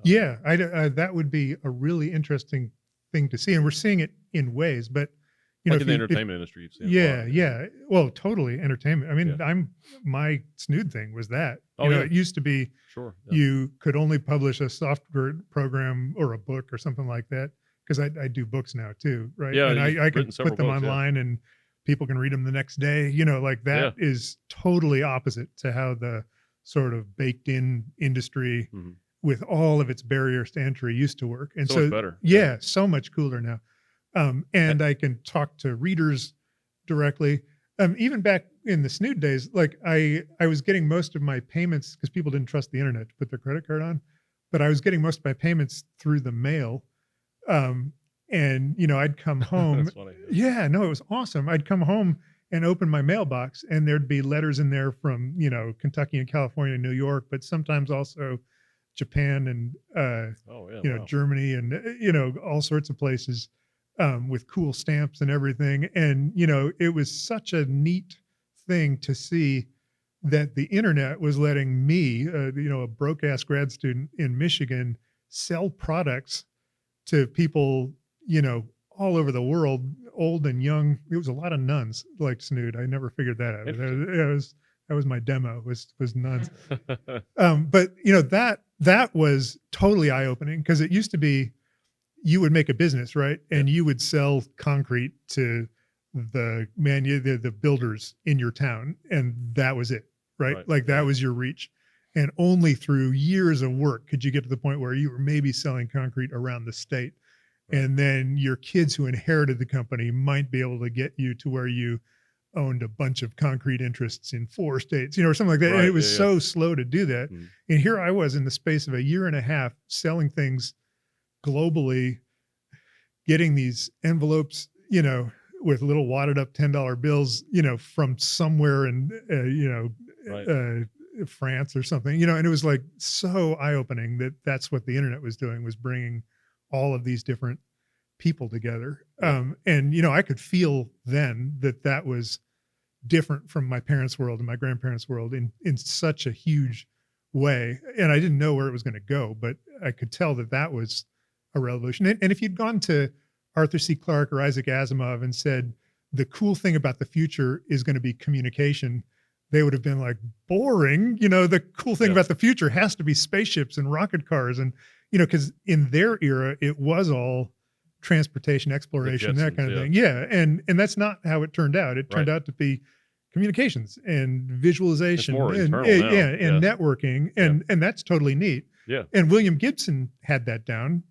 That would be a really interesting thing to see, and we're seeing it in ways. But in the entertainment industry, you've seen well, totally entertainment. I mean, my Snood thing was that. It used to be you could only publish a software program or a book or something like that, because I do books now too, right? Yeah, and I can put them books, online and people can read them the next day. Like that is totally opposite to how the sort of baked in industry with all of its barriers to entry used to work. And so better. So much cooler now. And I can talk to readers directly. Even back in the Snood days, like I was getting most of my payments, because people didn't trust the internet to put their credit card on, but I was getting most of my payments through the mail. And I'd come home. That's funny. It was awesome. I'd come home and open my mailbox, and there'd be letters in there from, Kentucky and California and New York, but sometimes also Japan and, Germany and, all sorts of places. With cool stamps and everything. And, it was such a neat thing to see that the internet was letting me, a broke ass grad student in Michigan, sell products to people, all over the world, old and young. It was a lot of nuns like Snood. I never figured that out. That was my demo was nuns. But that was totally eye opening, because it used to be, you would make a business, right? And you would sell concrete to the builders in your town, and that was it, right? Like that was your reach. And only through years of work could you get to the point where you were maybe selling concrete around the state. And then your kids who inherited the company might be able to get you to where you owned a bunch of concrete interests in 4 states, or something like that. And it was so slow to do that. And here I was in the space of a year and a half selling things globally, getting these envelopes, with little wadded up $10 bills, from somewhere in, France or something, and it was like so eye opening that that's what the internet was doing, was bringing all of these different people together. And, I could feel then that was different from my parents' world and my grandparents' world in such a huge way. And I didn't know where it was going to go, but I could tell that was a revolution. And if you'd gone to Arthur C. Clarke or Isaac Asimov and said, the cool thing about the future is going to be communication, they would have been like, boring. The cool thing about the future has to be spaceships and rocket cars. And, because in their era, it was all transportation, exploration, that kind of thing. Yeah. And that's not how it turned out. It turned out to be communications and visualization and networking. And that's totally neat. Yeah. And William Gibson had that down,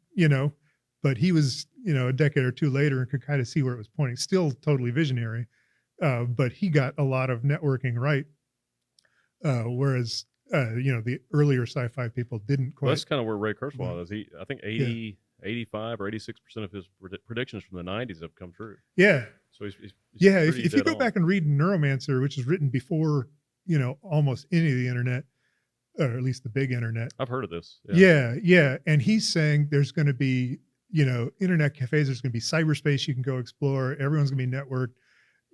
but he was, a decade or two later and could kind of see where it was pointing. Still totally visionary, but he got a lot of networking right. Whereas, the earlier sci-fi people didn't quite. Well, that's kind of where Ray Kurzweil is. I think 85 or 86% of his predictions from the 90s have come true. Yeah. So he's if you go back and read Neuromancer, which was written before, almost any of the internet, or at least the big internet. I've heard of this. Yeah. And he's saying there's going to be, internet cafes. There's going to be cyberspace you can go explore. Everyone's going to be networked,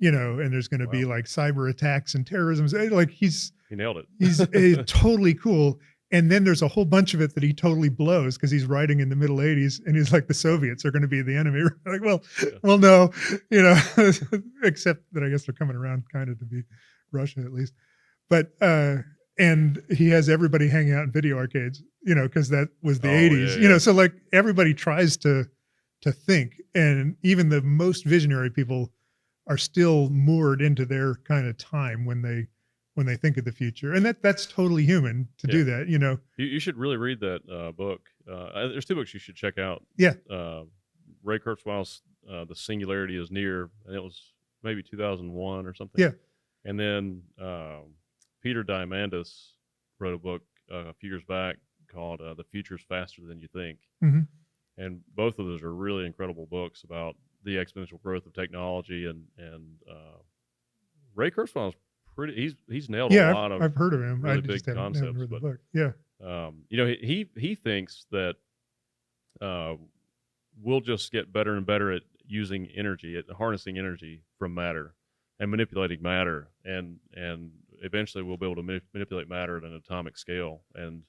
and there's going to be like cyber attacks and terrorism. Like he nailed it. He's totally cool. And then there's a whole bunch of it that he totally blows because he's writing in the middle 80s and he's like, the Soviets are going to be the enemy. Like, well, no, except that I guess they're coming around kind of to be Russia at least. But, and he has everybody hanging out in video arcades, because that was the 80s, yeah. So like everybody tries to think, and even the most visionary people are still moored into their kind of time when they think of the future, and that's totally human to do that. You should really read that book. There's 2 books you should check out. Ray Kurzweil's The Singularity is Near, and it was maybe 2001 or something. And then Peter Diamandis wrote a book a few years back called The Future's Faster Than You Think. Mm-hmm. And both of those are really incredible books about the exponential growth of technology, and Ray Kurzweil's he's nailed a lot of I've heard of him. really I big just haven't concepts. read the But book. he thinks that we'll just get better and better at using energy, at harnessing energy from matter and manipulating matter, and eventually we'll be able to manipulate matter at an atomic scale. And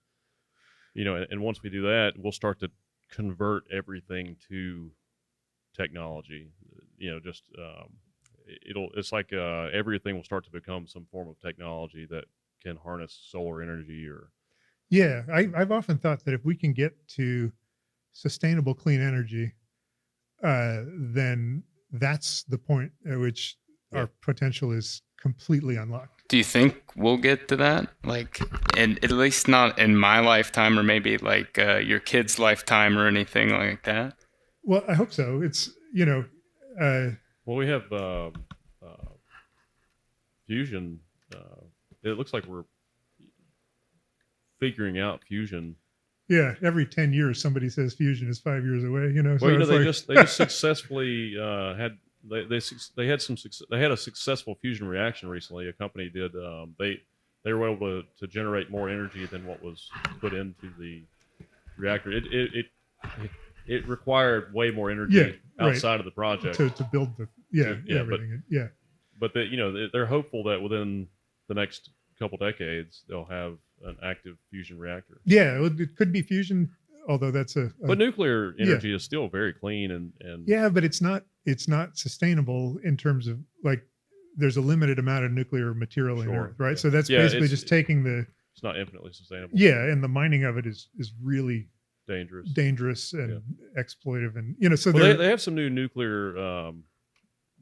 and once we do that, we'll start to convert everything to technology. It's like everything will start to become some form of technology that can harness solar energy. I've often thought that if we can get to sustainable clean energy, then that's the point at which our potential is completely unlocked. Do you think we'll get to that? Like, and at least not in my lifetime, or maybe like your kid's lifetime or anything like that? Well, I hope so. It's, well, we have fusion. It looks like we're figuring out fusion. Yeah, every 10 years somebody says fusion is 5 years away. Well, so they just successfully had they had a successful fusion reaction recently. A company did. They were able to generate more energy than what was put into the reactor. It required way more energy outside of the project to build the everything. But they're hopeful that within the next couple decades they'll have an active fusion reactor. Yeah, it could be fusion, although that's but nuclear energy is still very clean and but it's not sustainable in terms of, like, there's a limited amount of nuclear material in Earth, right? So that's basically just taking it's not infinitely sustainable. And the mining of it is really dangerous and exploitive, and so they have some new nuclear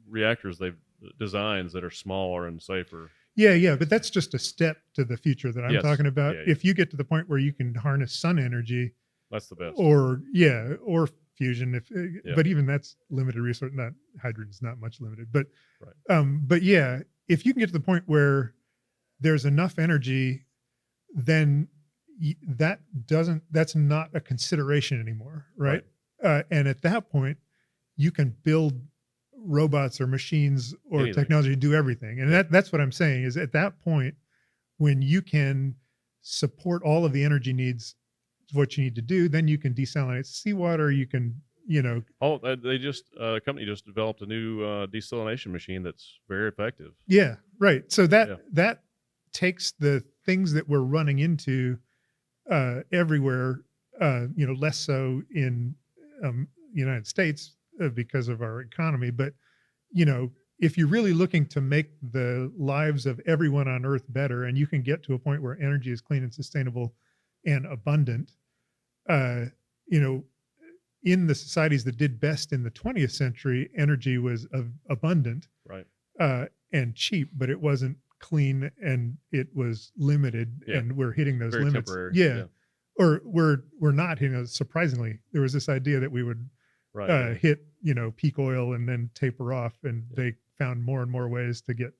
reactors they've designed that are smaller and safer. But that's just a step to the future that I'm talking about. If you get to the point where you can harness sun energy, that's the best. Or fusion, but even that's limited resource. Not hydrogen's not much limited, but if you can get to the point where there's enough energy, then that's not a consideration anymore, right? And at that point, you can build robots or machines or technology to do everything. And that's what I'm saying is, at that point, when you can support all of the energy needs of what you need to do, then you can desalinate seawater. You can, they just a company just developed a new desalination machine that's very effective. Yeah, right. So that takes the things that we're running into everywhere, less so in the United States because of our economy. But, if you're really looking to make the lives of everyone on Earth better, and you can get to a point where energy is clean and sustainable and abundant, in the societies that did best in the 20th century, energy was abundant, and cheap, but it wasn't clean and it was limited, and we're hitting those very limits. Temporary. Or we're not hitting. Surprisingly, there was this idea that we would hit peak oil and then taper off, and they found more and more ways to get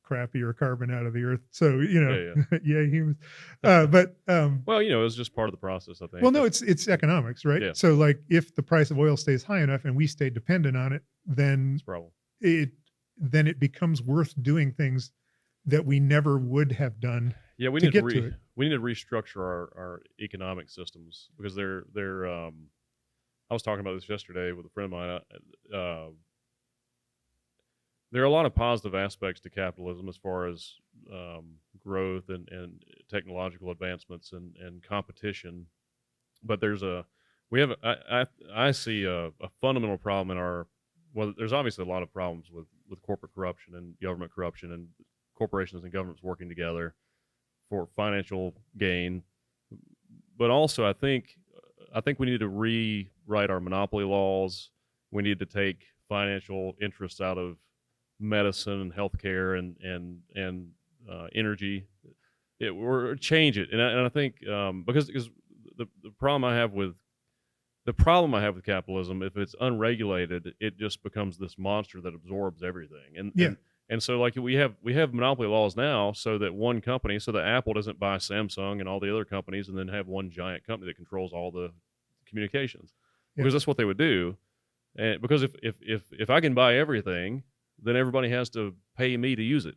crappier carbon out of the earth. So humans. But well, it's just part of the process, I think. Well, no, it's economics, right? Yeah. So, like, if the price of oil stays high enough and we stay dependent on it, then it becomes worth doing things that we never would have done. Yeah, we need to restructure our economic systems, because they're I was talking about this yesterday with a friend of mine. There are a lot of positive aspects to capitalism as far as growth and technological advancements and competition. But I see a fundamental problem in our, well, there's obviously a lot of problems with corporate corruption and government corruption and corporations and governments working together for financial gain. But also, I think we need to rewrite our monopoly laws. We need to take financial interests out of medicine and healthcare and energy, or change it. And I think because the problem I have with capitalism, if it's unregulated, it just becomes this monster that absorbs everything. And so like we have monopoly laws now, so that one company, so that Apple doesn't buy Samsung and all the other companies and then have one giant company that controls all the communications, because that's what they would do. And because if I can buy everything, then everybody has to pay me to use it,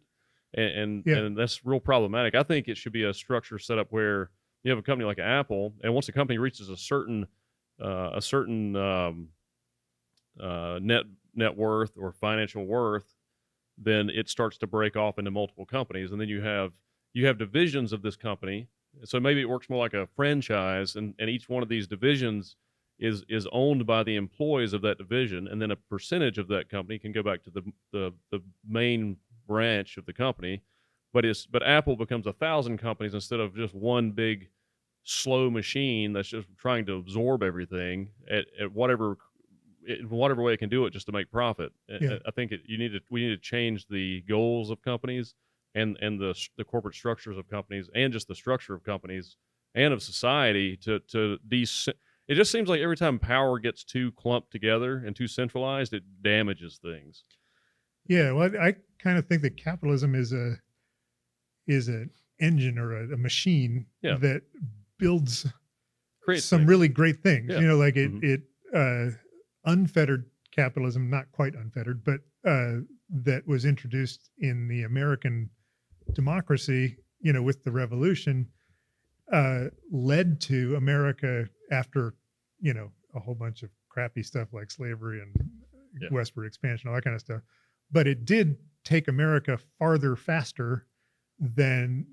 and that's real problematic. I think it should be a structure set up where you have a company like Apple, and once a company reaches a certain net worth or financial worth, then it starts to break off into multiple companies, and then you have divisions of this company. So maybe it works more like a franchise, and each one of these divisions is owned by the employees of that division, and then a percentage of that company can go back to the main branch of the company. But Apple becomes 1,000 companies instead of just one big slow machine that's just trying to absorb everything at whatever way it can do it just to make profit. I think we need to change the goals of companies and the corporate structures of companies, and just the structure of companies and of society it just seems like every time power gets too clumped together and too centralized, it damages things. Yeah, well, I kind of think that capitalism is an engine or a machine that builds some really great things. Yeah. You know, like it unfettered capitalism, not quite unfettered, but that was introduced in the American democracy, you know, with the revolution, led to America, after, you know, a whole bunch of crappy stuff like slavery and westward expansion, all that kind of stuff. But it did take America farther, faster than,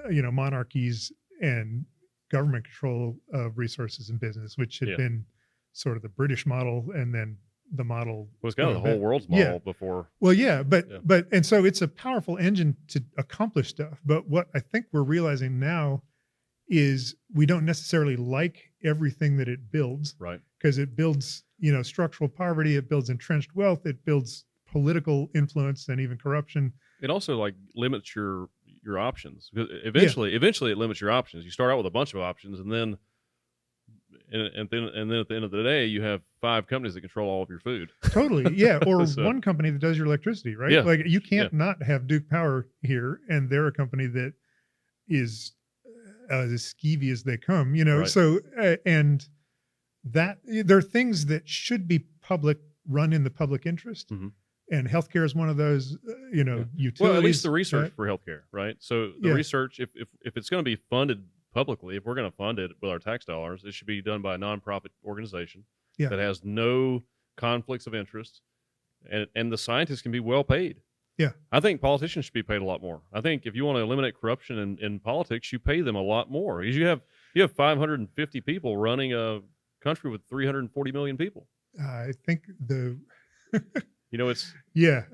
you know, monarchies and government control of resources and business, which had been sort of the British model, and then the model was kind of the whole world's model before. Well, but and so it's a powerful engine to accomplish stuff. But what I think we're realizing now is we don't necessarily like everything that it builds, right? Because it builds, you know, structural poverty, it builds entrenched wealth, it builds political influence and even corruption. It also like limits your options. Eventually it limits your options. You start out with a bunch of options, and then at the end of the day, you have 5 companies that control all of your food. Totally, yeah. Or one company that does your electricity, right? Yeah. Like you can't not have Duke Power here, and they're a company that is as skeevy as they come, you know. Right. So and that there are things that should be public, run in the public interest. Mm-hmm. And healthcare is one of those, you know, utilities. Well, at least the research for healthcare, right? So the research, if it's going to be funded publicly, if we're going to fund it with our tax dollars, it should be done by a nonprofit organization that has no conflicts of interest, and the scientists can be well paid. Yeah, I think politicians should be paid a lot more. I think if you want to eliminate corruption in politics, you pay them a lot more. Because you have 550 people running a country with 340 million people. I think you know, it's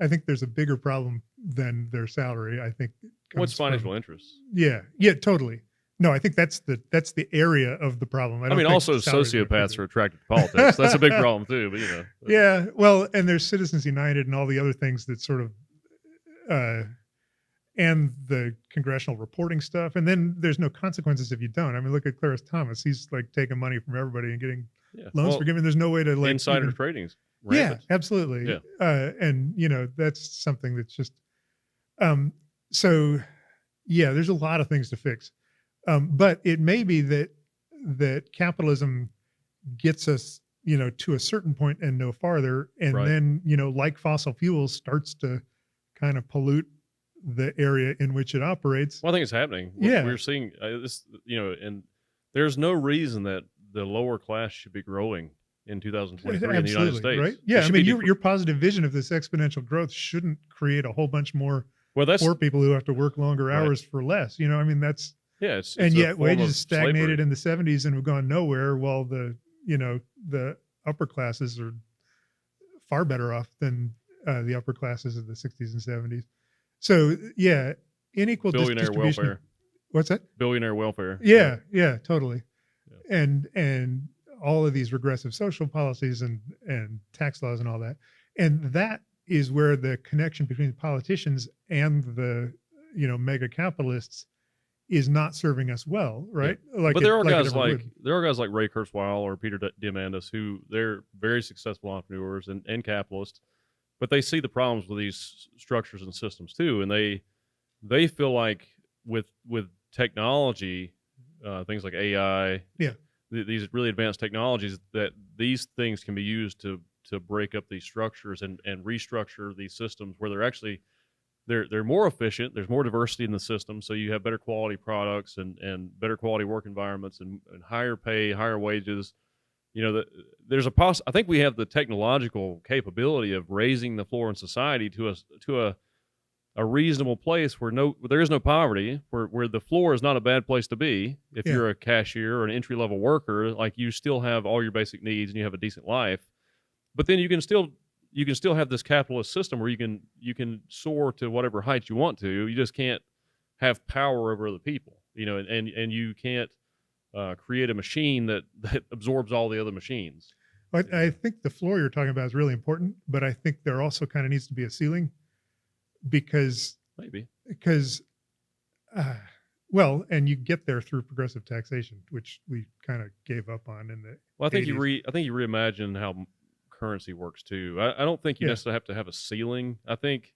I think there's a bigger problem than their salary. I think what's financial interests. Yeah, totally. No, I think that's the area of the problem. I mean, also sociopaths are attracted to politics. That's a big problem too. But you know. Yeah, well, and there's Citizens United and all the other things that sort of, and the congressional reporting stuff, and then there's no consequences if you don't. I mean, look at Clarence Thomas. He's like taking money from everybody and getting loans forgiven. There's no way to like insider trading. Rampant. Yeah, absolutely. Yeah. And you know, that's something that's just, so yeah, there's a lot of things to fix. But it may be that capitalism gets us, you know, to a certain point and no farther. And then, you know, like fossil fuels, starts to kind of pollute the area in which it operates. Well, I think it's happening. We're seeing this, you know, and there's no reason that the lower class should be growing in 2023 in the United Absolutely, States. right? It Yeah, I should mean, be your positive vision of this exponential growth shouldn't create a whole bunch more well, that's poor people who have to work longer right. hours for less. You know, I mean, that's Yeah, it's and a yet form wages of stagnated slavery. in the 70s and have gone nowhere, while the upper classes are far better off than the upper classes of the 60s and 70s. So yeah, unequal Billionaire distribution of welfare. what's that? Billionaire welfare. Yeah, totally. Yeah. And all of these regressive social policies and tax laws and all that. And that is where the connection between politicians and the mega capitalists is not serving us well, right? But there are guys never like would. Ray Kurzweil or Peter Diamandis who they're very successful entrepreneurs and capitalists, but they see the problems with these structures and systems too, and they feel like with technology, things like AI, Yeah. These really advanced technologies, that these things can be used to break up these structures and restructure these systems where they're more efficient. There's more diversity in the system, so you have better quality products and better quality work environments and higher pay, higher wages. There's I think we have the technological capability of raising the floor in society to a reasonable place where there is no poverty, where the floor is not a bad place to be. If Yeah. you're a cashier or an entry level worker, like you still have all your basic needs and you have a decent life, but then you can still have this capitalist system where you can soar to whatever height you want to. You just can't have power over other people, and you can't create a machine that absorbs all the other machines. But I think the floor you're talking about is really important, but I think there also kind of needs to be a ceiling because Maybe. well, and you get there through progressive taxation, which we kind of gave up on in the Well, I think 80s. I think you reimagine how currency works too. I don't think you Yeah. necessarily have to have a ceiling. I think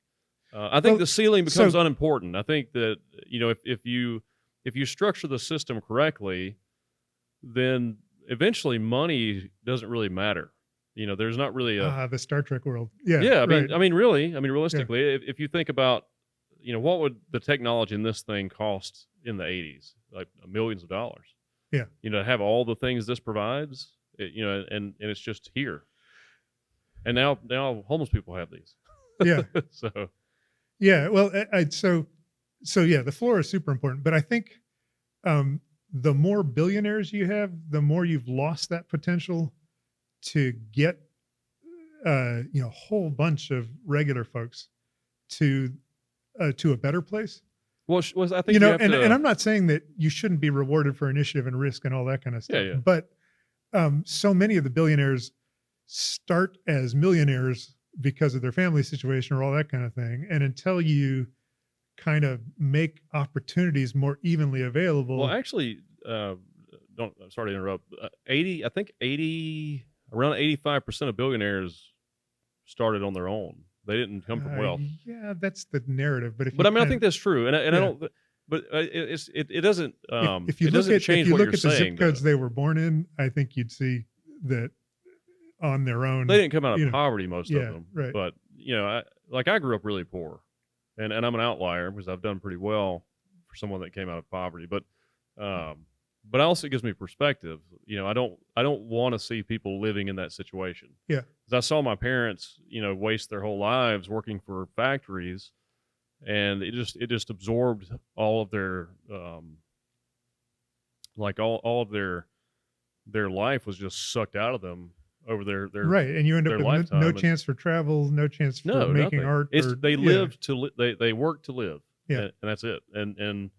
the ceiling becomes so- unimportant. I think that if you structure the system correctly, then eventually money doesn't really matter. There's not really a The Star Trek world. Yeah. yeah. Right. I mean, realistically, if you think about what would the technology in this thing cost in the 80s, like millions of dollars. Yeah. To have all the things this provides, and it's just here. And now homeless people have these. Yeah. So Yeah. Well, so yeah, the floor is super important, but I think the more billionaires you have, the more you've lost that potential to get a whole bunch of regular folks to a better place. well, I think you have and to, I'm not saying that you shouldn't be rewarded for initiative and risk and all that kind of stuff. Yeah. But so many of the billionaires start as millionaires because of their family situation or all that kind of thing. And until you kind of make opportunities more evenly available. well, actually, sorry to interrupt. I think around 85% of billionaires started on their own. They didn't come from wealth. Yeah, that's the narrative. But But I mean, I think that's true, and I don't. But it doesn't. if you it look doesn't at change if you what look you're at the saying. zip codes though. they were born in, I think you'd see that on their own. They didn't come out of poverty, most yeah, of them. right. But I grew up really poor, and I'm an outlier because I've done pretty well for someone that came out of poverty. But also it gives me perspective. I don't want to see people living in that situation. Yeah. 'Cause I saw my parents, waste their whole lives working for factories, and it just absorbed all of their all of their life was just sucked out of them over their Right, and you end up their with lifetime, no and- chance for travel, no chance for no, making nothing. art. It's or, they yeah. live to they work to live. Yeah. and that's it. And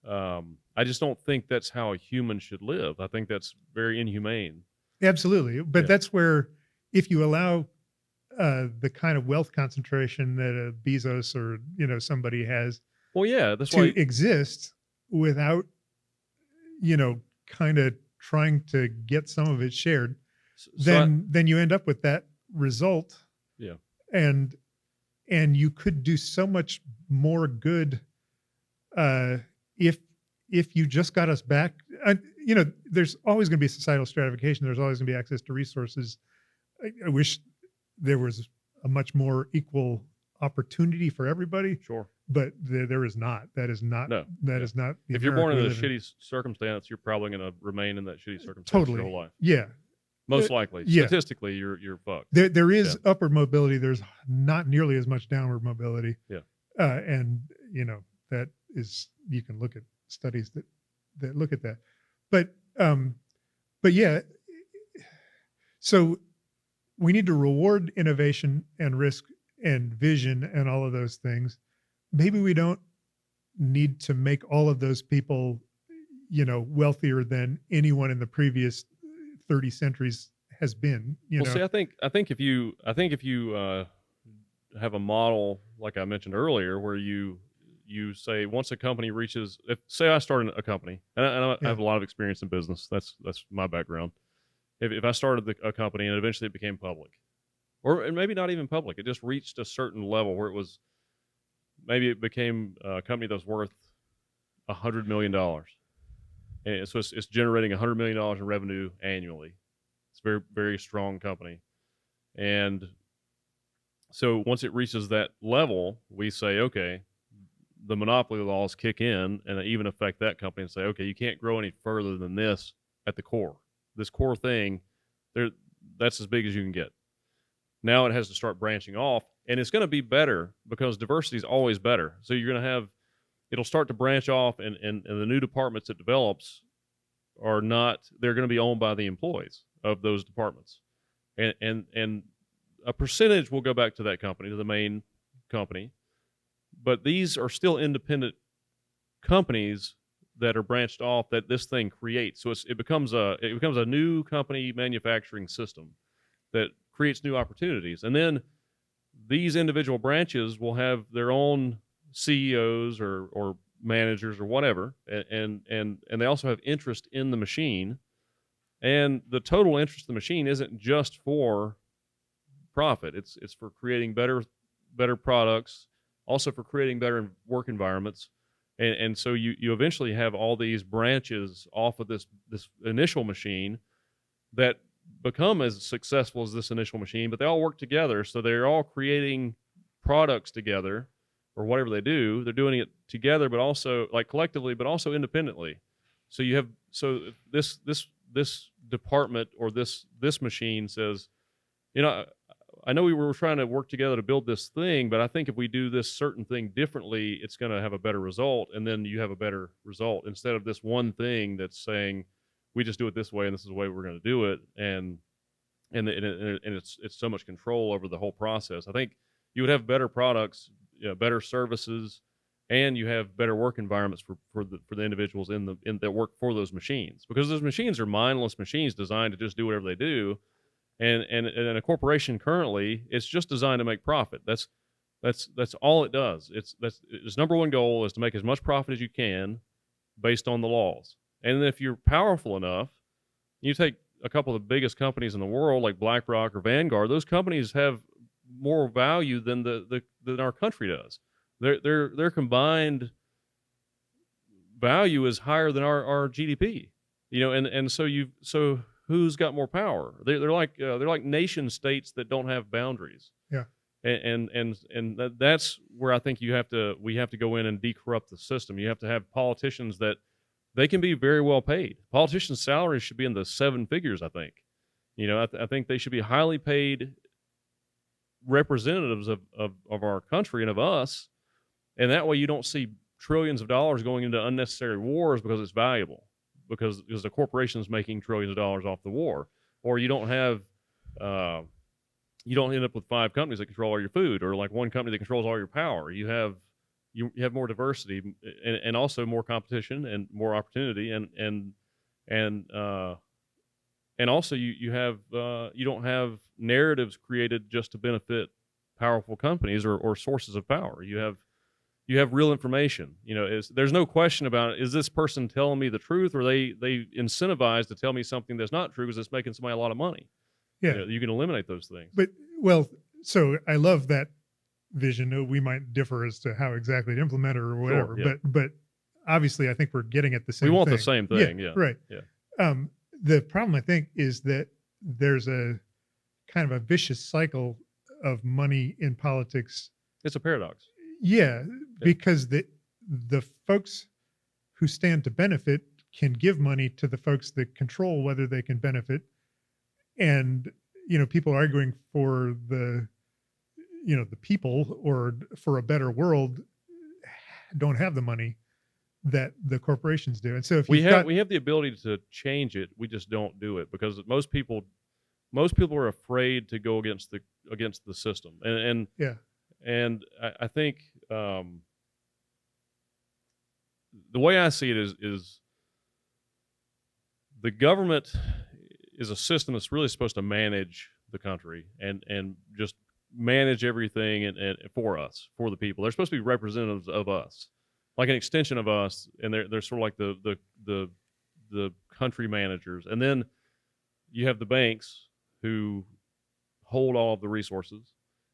I just don't think that's how a human should live. I think that's very inhumane. Absolutely, but Yeah. that's where if you allow the kind of wealth concentration that a Bezos or somebody has Well, yeah, that's to why. exist without kind of trying to get some of it shared, then you end up with that result. Yeah. And you could do so much more good if you just got us back. There's always going to be societal stratification. There's always going to be access to resources. I wish there was a much more equal opportunity for everybody, Sure. but there is not. That is not. No. That is not. the If you're born America in we a live shitty circumstance, you're probably going to remain in that shitty circumstance Totally. your whole life. Yeah. Most likely, yeah. statistically, you're fucked. There is upward mobility. There's not nearly as much downward mobility. Yeah. And that is, you can look at studies that look at that. But yeah, so we need to reward innovation and risk and vision and all of those things. Maybe we don't need to make all of those people, wealthier than anyone in the previous 30 centuries has been. See, I think if you have a model like I mentioned earlier, where you say once a company reaches, say I started a company, and I have a lot of experience in business. That's my background. If I started a company and eventually it became public, and maybe not even public, it just reached a certain level where maybe it became a company that was worth $100 million. And so it's generating $100 million in revenue annually. It's a very, very strong company. And so once it reaches that level, we say, okay, the monopoly laws kick in and even affect that company and say, okay, you can't grow any further than this at the core. This core thing, that's as big as you can get. Now it has to start branching off, and it's going to be better because diversity is always better. So you're going to have, it'll start to branch off, and the new departments it develops they're going to be owned by the employees of those departments. And a percentage will go back to that company, to the main company. But these are still independent companies that are branched off that this thing creates. So it becomes a new company manufacturing system that creates new opportunities. And then these individual branches will have their own CEOs or managers or whatever, and they also have interest in the machine. And the total interest in the machine isn't just for profit. It's for creating better products, also for creating better work environments. And so you eventually have all these branches off of this initial machine that become as successful as this initial machine, but they all work together. So they're all creating products together, or whatever they do. They're doing it together, but also like collectively, but also independently. So this department or this machine says, I know we were trying to work together to build this thing, but I think if we do this certain thing differently, it's going to have a better result. And then you have a better result instead of this one thing that's saying, we just do it this way and this is the way we're going to do it. And it's so much control over the whole process. I think you would have better products, better services, and you have better work environments for the individuals that work for those machines, because those machines are mindless machines designed to just do whatever they do. And a corporation currently, it's just designed to make profit. That's all it does. Its number one goal is to make as much profit as you can based on the laws. And if you're powerful enough, you take a couple of the biggest companies in the world like BlackRock or Vanguard. Those companies have more value than than our country does. Their combined value is higher than our GDP. And so who's got more power? They're like nation states that don't have boundaries. Yeah. And that's where I think we have to go in and decorrupt the system. You have to have politicians that they can be very well paid. Politicians' salaries should be in the seven figures, I think. I think they should be highly paid representatives of our country and of us. And that way you don't see trillions of dollars going into unnecessary wars because it's valuable. Because the corporation is making trillions of dollars off the war, or you don't have, you don't end up with 5 companies that control all your food, or like one company that controls all your power. You have more diversity and also more competition and more opportunity, and also you don't have narratives created just to benefit powerful companies or sources of power. You have real information. There's no question about, is this person telling me the truth, or they incentivized to tell me something that's not true because it's making somebody a lot of money. Yeah. You can eliminate those things. So I love that vision. We might differ as to how exactly to implement it or whatever, Sure, yeah. but obviously I think we're getting at the same thing. We want the same thing. Yeah. Right. Yeah. The problem, I think, is that there's a kind of a vicious cycle of money in politics. It's a paradox. Yeah, because the folks who stand to benefit can give money to the folks that control whether they can benefit, and people arguing for the people or for a better world don't have the money that the corporations do. And so if we have the ability to change it, we just don't do it because most people are afraid to go against the system. And yeah, and I think the way I see it is the government is a system that's really supposed to manage the country and just manage everything and for us, for the people. They're supposed to be representatives of us, like an extension of us, and they're sort of like the country managers. And then you have the banks who hold all of the resources,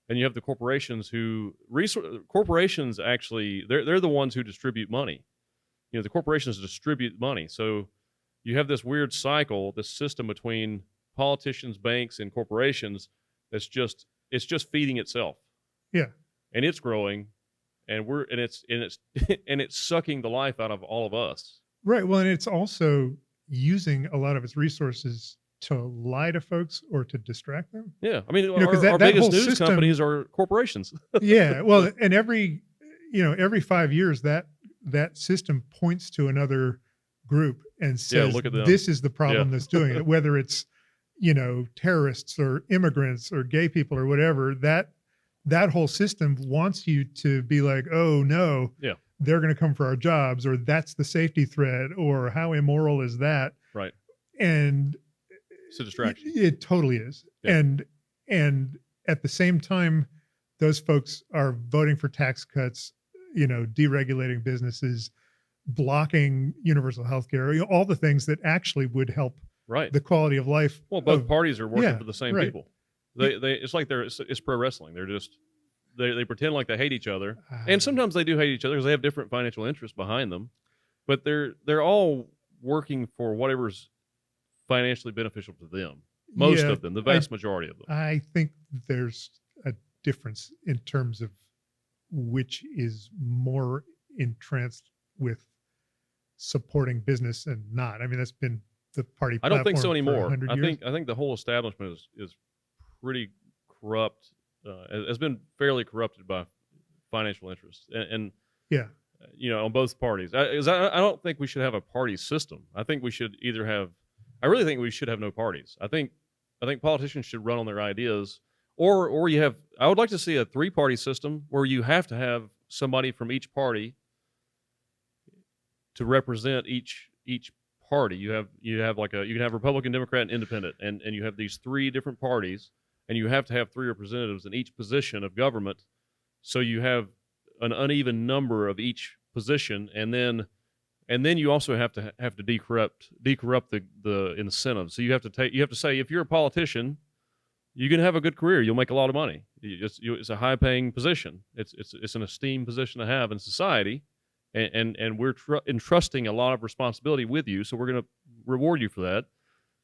and you have the corporations corporations actually they're the ones who distribute money. The corporations distribute money. So you have this weird cycle, this system between politicians, banks, and corporations it's just feeding itself. Yeah. And it's growing, and it's sucking the life out of all of us. Right. Well, and it's also using a lot of its resources to lie to folks or to distract them. Yeah. I mean, because our that biggest whole news system, companies are corporations. Yeah. Well, and every 5 years that system points to another group and says, look at them. This is the problem that's doing it, whether it's, terrorists or immigrants or gay people or whatever, that whole system wants you to be like, oh no, yeah, they're going to come for our jobs, or that's the safety threat, or how immoral is that? Right. And it's a distraction. It totally is. Yeah. And at the same time, those folks are voting for tax cuts, deregulating businesses, blocking universal health care, all the things that actually would help right. the quality of life. Well, both parties are working for the same right. people. It's like it's pro wrestling. They're just they pretend like they hate each other, and sometimes they do hate each other because they have different financial interests behind them. But they're all working for whatever's financially beneficial to them. Most of them, the vast majority of them. I think there's a difference in terms of which is more entranced with supporting business and not. I mean, that's been the party. I don't think so platform for anymore. 100 years. I think the whole establishment is pretty corrupt. Has been fairly corrupted by financial interests, and yeah, on both parties. I don't think we should have a party system. I think we should either have. I really think we should have no parties. I think politicians should run on their ideas, or you have. I would like to see a 3-party system where you have to have somebody from each party to represent each party. You have like you can have Republican, Democrat, and Independent, and you have these 3 different parties, and you have to have 3 representatives in each position of government, so you have an uneven number of each position, and then you also have to decorrupt the incentives. So you have to say, if you're a politician, you can have a good career, you'll make a lot of money. It's a high paying position. It's an esteemed position to have in society. And we're entrusting a lot of responsibility with you, so we're going to reward you for that.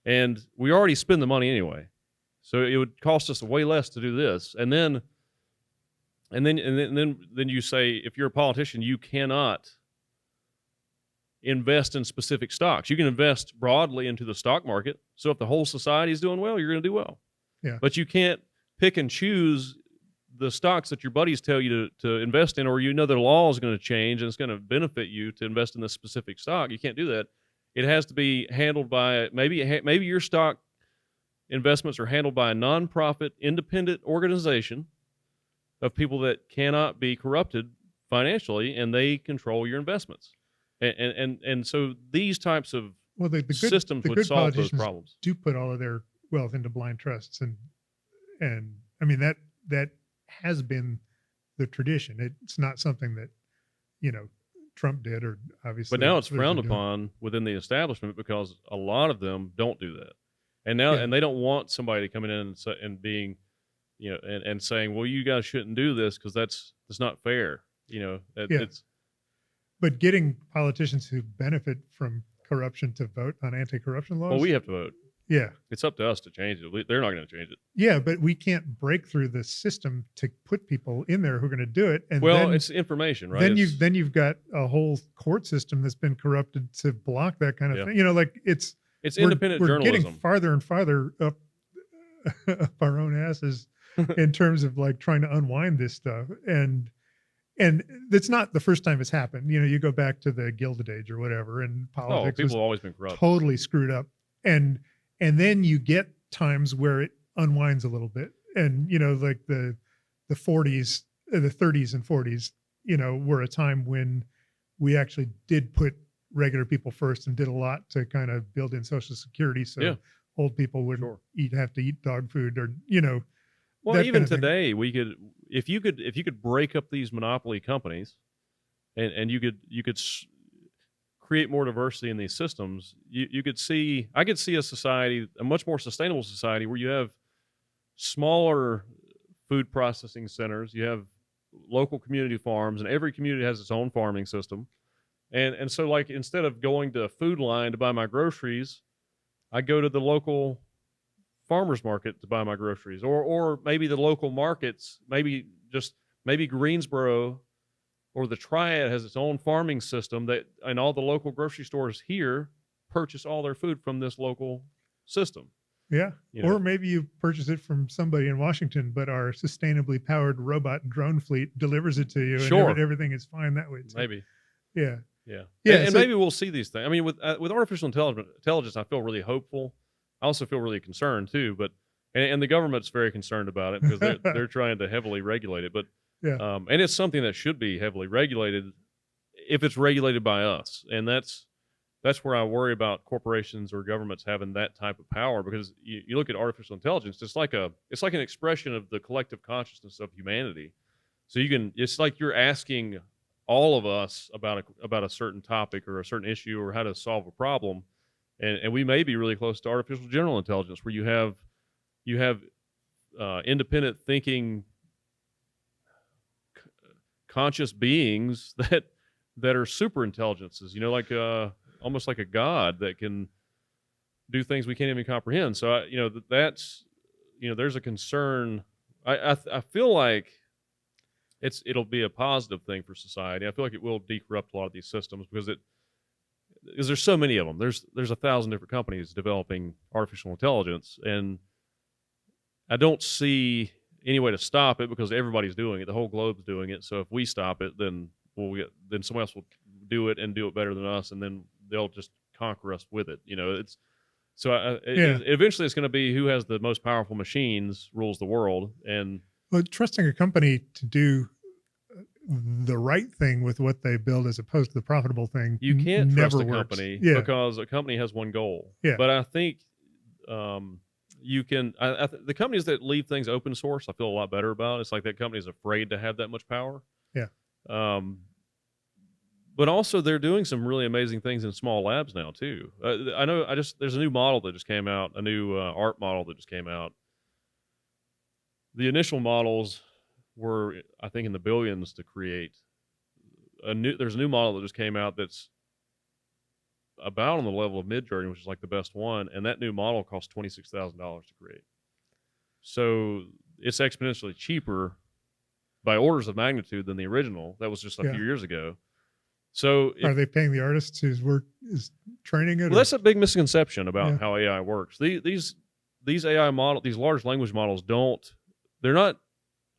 And we already spend the money anyway, so it would cost us way less to do this. And then you say, if you're a politician, you cannot invest in specific stocks. You can invest broadly into the stock market. So if the whole society is doing well, you're going to do well. Yeah. But you can't pick and choose the stocks that your buddies tell you to invest in, or the law is going to change and it's going to benefit you to invest in this specific stock. You can't do that. It has to be handled by maybe your stock investments are handled by a nonprofit, independent organization of people that cannot be corrupted financially, and they control your investments. And so these types of systems would solve those problems. Do put all of their wealth into blind trusts, and I mean that has been the tradition. It's not something that Trump did, or obviously. But now it's frowned upon within the establishment because a lot of them don't do that, and now and they don't want somebody coming in and being, and saying, well, you guys shouldn't do this because that's not fair. It's. But getting politicians who benefit from corruption to vote on anti-corruption laws. Well, we have to vote. Yeah. It's up to us to change it. They're not going to change it. Yeah, but we can't break through the system to put people in there who are going to do it. And then, it's information, right? Then you've got a whole court system that's been corrupted to block that kind of thing. It's independent journalism. We're getting farther and farther up up our own asses in terms of like trying to unwind this stuff. And it's not the first time it's happened. You know, you go back to the Gilded Age or whatever, and Oh, politics people was have always been corrupt. totally screwed up. And then you get times where it unwinds a little bit. And, you know, like the 40s, the 30s and 40s, you know, were a time when we actually did put regular people first and did a lot to kind of build in Social Security. So Yeah. old people wouldn't Sure. have to eat dog food, or, you know, Well, that even kind of thing. today, we could, if you could break up these monopoly companies, and you could create more diversity in these systems, I could see a society, a much more sustainable society, where you have smaller food processing centers, you have local community farms, and every community has its own farming system. And so, like, instead of going to a Food Line to buy my groceries, I go to the local farmers market to buy my groceries, or maybe the local markets, maybe Greensboro or the Triad has its own farming system, and all the local grocery stores here purchase all their food from this local system. Yeah. You know? Or maybe you purchase it from somebody in Washington, but our sustainably powered robot drone fleet delivers it to you. Sure. And everything is fine that way too. Maybe. Yeah. Yeah. Yeah, And so- maybe we'll see these things. I mean, with artificial intelligence, I feel really hopeful. I also feel really concerned too, but and the government's very concerned about it because they're trying to heavily regulate it. But Yeah. and it's something that should be heavily regulated if it's regulated by us, and that's where I worry about corporations or governments having that type of power, because you look at artificial intelligence, it's like an expression of the collective consciousness of humanity. So it's like you're asking all of us about a certain topic or a certain issue or how to solve a problem, and we may be really close to artificial general intelligence, where you have independent thinking conscious beings that are super intelligences, you know, like almost like a god that can do things we can't even comprehend. So that's there's a concern. I feel like it'll be a positive thing for society. I feel like it will decorrupt a lot of these systems because there's so many of them. There's 1,000 different companies developing artificial intelligence, and I don't see any way to stop it because everybody's doing it. The whole globe's doing it. So if we stop it, then someone else will do it and do it better than us, and then they'll just conquer us with it. You know, eventually it's going to be who has the most powerful machines rules the world. And Well, trusting a company to do the right thing with what they build as opposed to the profitable thing, you can't never trust a works. company Yeah. because a company has one goal. Yeah. But I think you can. The companies that leave things open source, I feel a lot better about. It's like that company is afraid to have that much power. Yeah. But also they're doing some really amazing things in small labs now too. I know. There's a new model that just came out, a new art model that just came out. The initial models were, I think, in the billions to create. There's a new model that just came out that's about on the level of Midjourney, which is like the best one, and that new model costs $26,000 to create. So it's exponentially cheaper by orders of magnitude than the original. That was just a few years ago. So are they paying the artists whose work is training it? Well, that's a big misconception about how AI works. These AI models, these large language models, they're not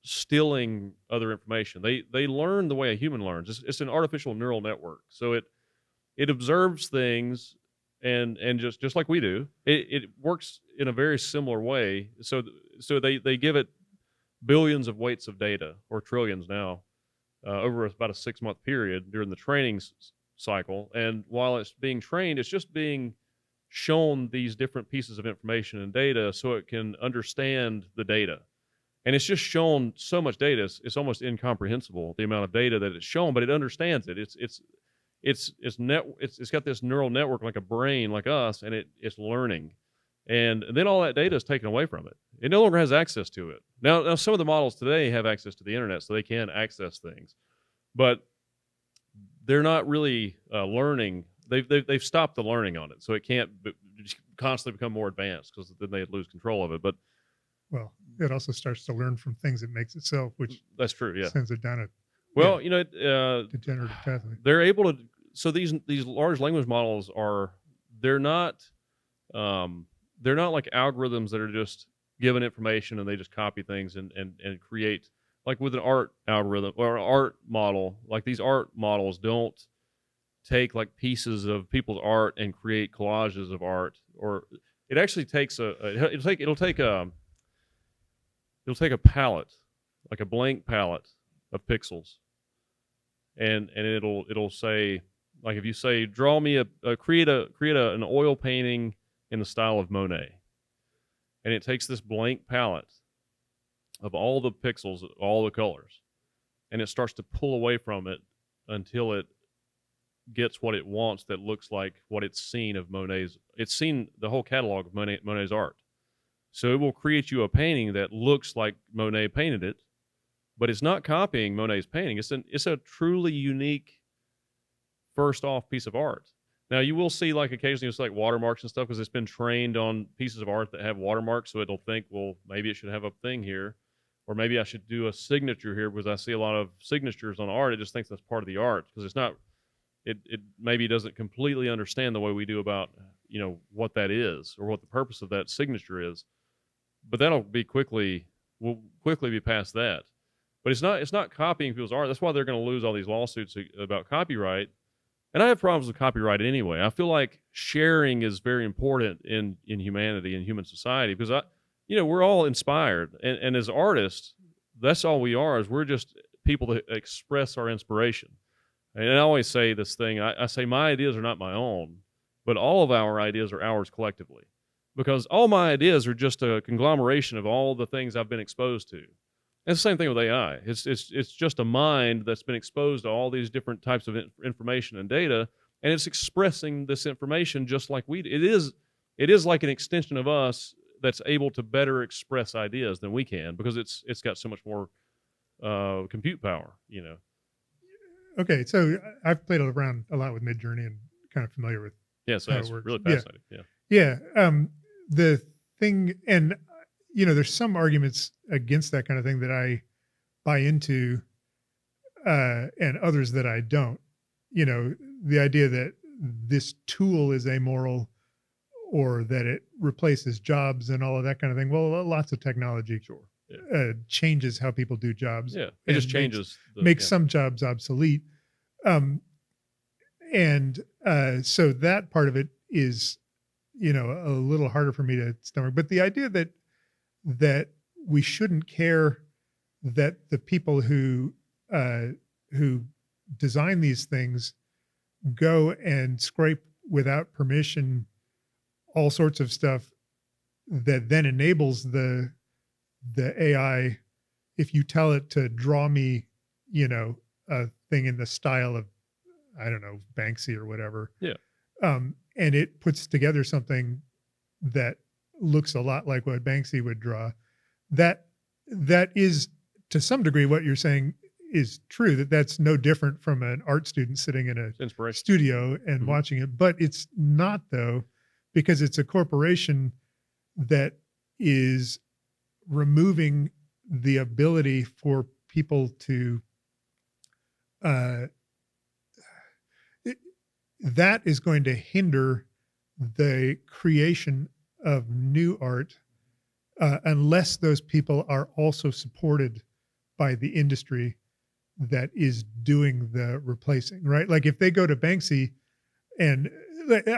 stealing other information. They learn the way a human learns. It's an artificial neural network. So it observes things and just like we do. It works in a very similar way. So they give it billions of weights of data, or trillions now, over about a 6-month period during the training cycle. And while it's being trained, it's just being shown these different pieces of information and data so it can understand the data. And it's just shown so much data, it's almost incomprehensible, the amount of data that it's shown, but it understands it. It's got this neural network like a brain, like us, and it's learning. And then all that data is taken away from it. It no longer has access to it. Now some of the models today have access to the internet, so they can access things, but they're not really learning. They've stopped the learning on it, so it can't just constantly become more advanced, because then they'd lose control of it. But well, it also starts to learn from things it makes itself, which that's true. Yeah. sends it down a degenerative pathway. They're able to. So these large language models they're not like algorithms that are just given information and they just copy things and create, like with an art algorithm or an art model. Like these art models don't take like pieces of people's art and create collages of art, or it actually takes it'll take a palette, like a blank palette of pixels, and it'll say, like if you say draw me create an oil painting in the style of Monet, and it takes this blank palette of all the pixels, all the colors, and it starts to pull away from it until it gets what it wants that looks like what it's seen of Monet's. It's seen the whole catalog of Monet's art. So it will create you a painting that looks like Monet painted it, but it's not copying Monet's painting. It's a truly unique first off piece of art. Now you will see like occasionally it's like watermarks and stuff because it's been trained on pieces of art that have watermarks, so it'll think, well, maybe it should have a thing here, or maybe I should do a signature here because I see a lot of signatures on art. It just thinks that's part of the art because it's not. It maybe doesn't completely understand the way we do about what that is or what the purpose of that signature is. But we'll quickly be past that. But it's not copying people's art. That's why they're going to lose all these lawsuits about copyright. And I have problems with copyright anyway. I feel like sharing is very important in humanity and human society because we're all inspired, and as artists, that's all we are. Is we're just people that express our inspiration. And I always say this thing. I say my ideas are not my own, but all of our ideas are ours collectively, because all my ideas are just a conglomeration of all the things I've been exposed to. And it's the same thing with AI. It's just a mind that's been exposed to all these different types of information and data, and it's expressing this information just like we do. It is like an extension of us that's able to better express ideas than we can because it's got so much more compute power. Okay, so I've played around a lot with Midjourney and kind of familiar with So how it's it works. really fascinating. Yeah. The thing, and there's some arguments against that kind of thing that I buy into, and others that I don't. The idea that this tool is amoral or that it replaces jobs and all of that kind of thing. Well, lots of technology changes how people do jobs. Yeah, it just changes. Makes some jobs obsolete. So that part of it is, a little harder for me to stomach. But the idea that we shouldn't care that the people who design these things go and scrape without permission all sorts of stuff that then enables the AI, if you tell it to draw me, a thing in the style of, I don't know, Banksy or whatever. Yeah. And it puts together something that looks a lot like what Banksy would draw. That is, to some degree, what you're saying is true, that's no different from an art student sitting in a studio and watching it. But it's not, though, because it's a corporation that is removing the ability for people to that is going to hinder the creation of new art unless those people are also supported by the industry that is doing the replacing, right? Like if they go to Banksy, and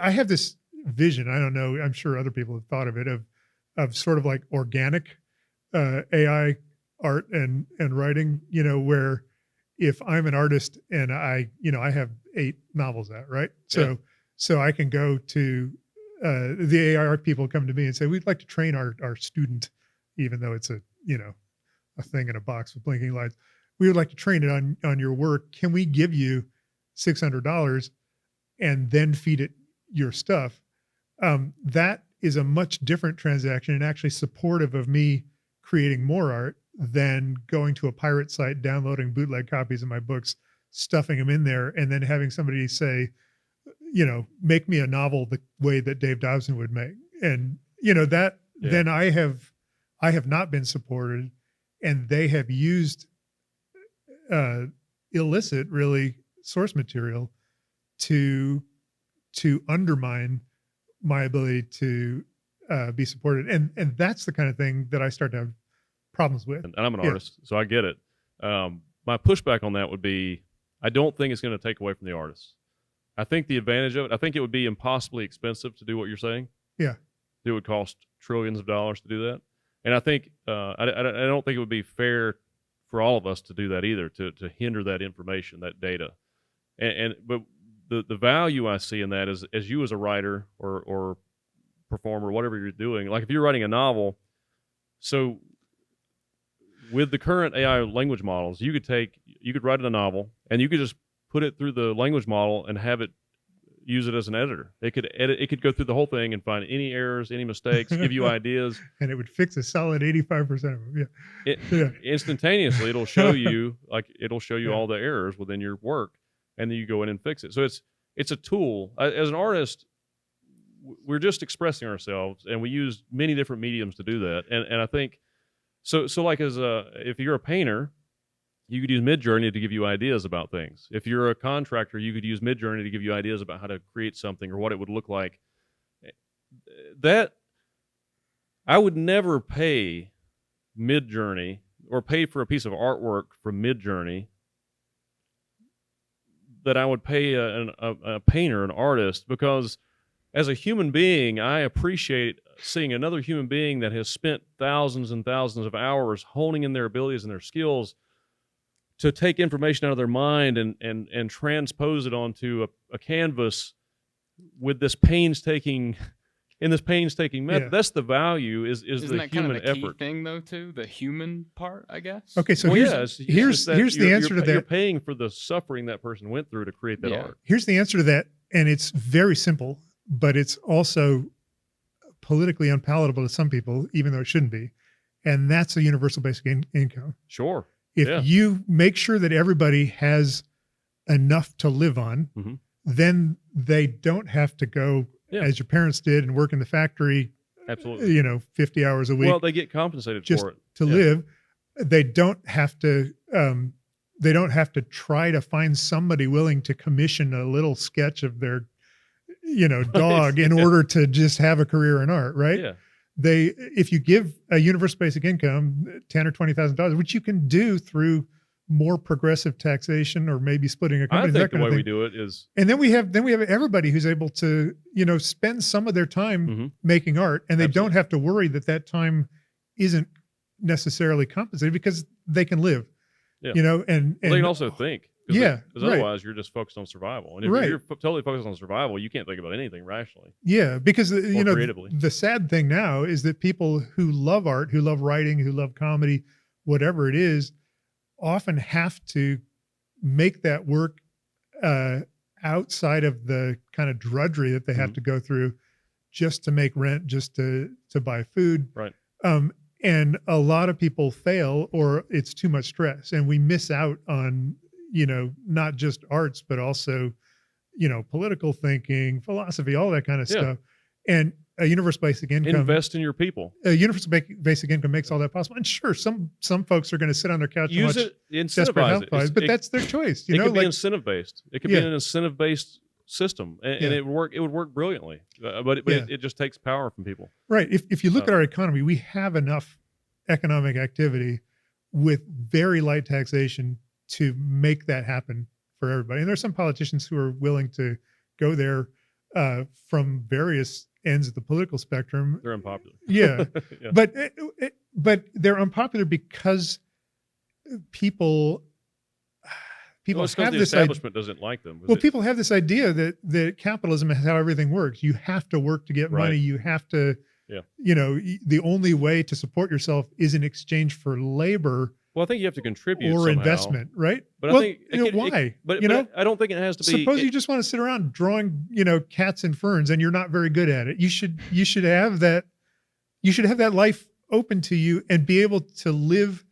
I have this vision, I don't know, I'm sure other people have thought of it, of sort of like organic AI art and writing, where if I'm an artist and I have 8 novels out, right? So I can go to the AI art people come to me and say, we'd like to train our student, even though it's a thing in a box with blinking lights. We would like to train it on your work. Can we give you $600 and then feed it your stuff? That is a much different transaction and actually supportive of me creating more art than going to a pirate site, downloading bootleg copies of my books, stuffing them in there, and then having somebody say, make me a novel the way that Dave Dobson would make. And, then I have not been supported, and they have used illicit, really, source material to undermine my ability to be supported. And that's the kind of thing that I start to have problems with. And I'm an Yeah. artist, so I get it. My pushback on that would be, I don't think it's going to take away from the artists. I think the advantage of it, I think it would be impossibly expensive to do what you're saying. Yeah. It would cost trillions of dollars to do that. And I think, I don't think it would be fair for all of us to do that either, to hinder that information, that data. But the value I see in that is, as you as a writer or performer, whatever you're doing, like if you're writing a novel, so with the current AI language models, you could write a novel and you could just put it through the language model and have it use it as an editor. It could go through the whole thing and find any errors, any mistakes, give you ideas. And it would fix a solid 85% of them. Yeah. Instantaneously, it'll show you Yeah. all the errors within your work, and then you go in and fix it. So it's a tool. As an artist, we're just expressing ourselves, and we use many different mediums to do that. And I think so like if you're a painter, you could use Midjourney to give you ideas about things. If you're a contractor, you could use Midjourney to give you ideas about how to create something or what it would look like. That I would never pay Midjourney or pay for a piece of artwork from Midjourney that I would pay a painter, an artist, because as a human being, I appreciate seeing another human being that has spent thousands and thousands of hours honing in their abilities and their skills to take information out of their mind and transpose it onto a canvas with this painstaking method. Yeah. That's the value is Isn't the that human kind of the key effort. thing though too? The human part, I guess. Okay. So Well, here's, yeah, it's here's just that the answer to you're that. paying for the suffering that person went through to create that Yeah. art. Here's the answer to that. And it's very simple, but it's also politically unpalatable to some people, even though it shouldn't be. And that's a universal basic income. Sure. If Yeah. you make sure that everybody has enough to live on, Mhm. then they don't have to go Yeah. as your parents did and work in the factory, Absolutely. 50 hours a week Well, they get compensated just for it. to Yeah. live. They don't have to. They don't have to try to find somebody willing to commission a little sketch of their, dog in Yeah. order to just have a career in art, right? Yeah. If you give a universal basic income, $10,000 or $20,000, which you can do through more progressive taxation or maybe splitting a I company, think that the kind way of we thing. do it is And then we have everybody who's able to, spend some of their time Mhm. making art, and they don't Absolutely. have to worry that time isn't necessarily compensated because they can live. Yeah. And they can also think. Yeah, Because right. otherwise you're just focused on survival. And if Right. you're totally focused on survival, you can't think about anything rationally. Yeah, because creatively. the sad thing now is that people who love art, who love writing, who love comedy, whatever it is, often have to make that work outside of the kind of drudgery that they have Mhm. to go through just to make rent, just to buy food. Right. And a lot of people fail, or it's too much stress, and we miss out on not just arts but also political thinking, philosophy, all that kind of Yeah. stuff. And a universal basic income, Invest in your people. a universal basic income makes all that possible. And sure, some folks are going to sit on their couch and Use watch it, Desperate incentivize it. Housewives, but that's their choice. it could be like, incentive based. It could Yeah. be an incentive based system, and Yeah. it would work brilliantly. But Yeah. it just takes power from people. right. If you look Uh, at our economy, we have enough economic activity with very light taxation to make that happen for everybody. And there's some politicians who are willing to go there from various ends of the political spectrum. They're unpopular. Yeah, Yeah. but they're unpopular because people Well, it's 'cause have the this idea. establishment doesn't like them. Well, people have this idea that capitalism is how everything works. You have to work to get Right. money. You have to, Yeah. The only way to support yourself is in exchange for labor Well, I think you have to contribute or somehow. investment, right? But I well, think why? But I don't think it has to be. Suppose you just want to sit around drawing, cats and ferns, and you're not very good at it. You should have that. You should have that life open to you and be able to live.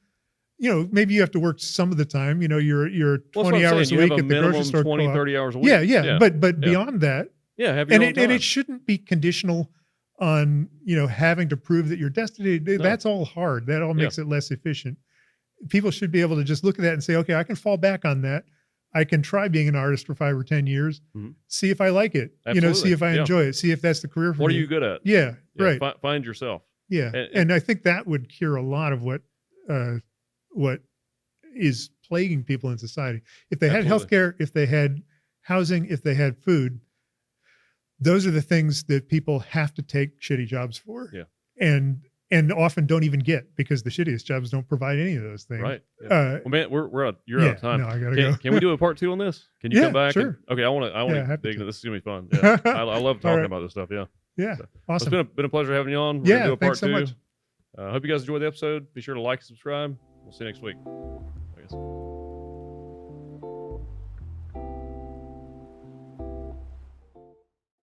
Maybe you have to work some of the time. You're Well, that's what 20 I'm hours saying. a You week have at the grocery minimum store. 20, co-op. 30 hours a week. Yeah. But beyond that, yeah, have your own time. it shouldn't be conditional on having to prove that you're destined. That's all hard. That all makes it less efficient. People should be able to just look at that and say, okay, I can fall back on that I can try being an artist for 5 or 10 years, Mhm. see if I like it, see Absolutely. if I Yeah. enjoy it, see if that's the career for What me. are you good at? Yeah, right. Find yourself. Yeah. And- And I think that would cure a lot of what is plaguing people in society. If they had Absolutely. healthcare, if they had housing, if they had food, those are the things that people have to take shitty jobs for. Yeah. And often don't even get, because the shittiest jobs don't provide any of those things. Right. Yeah. Well, man, you're out of time. No, I gotta Can, go. can we do a part 2 on this? Can you Yeah, come back? sure. Okay, I want Yeah, to happy dig to. into this. Is gonna be fun. Yeah, I love talking right. about this stuff. Yeah, Yeah. So, Awesome. it's been a pleasure having you on. We're Yeah, gonna do a part thanks so 2. much. I hope you guys enjoyed the episode. Be sure to like and subscribe. We'll see you next week. I guess.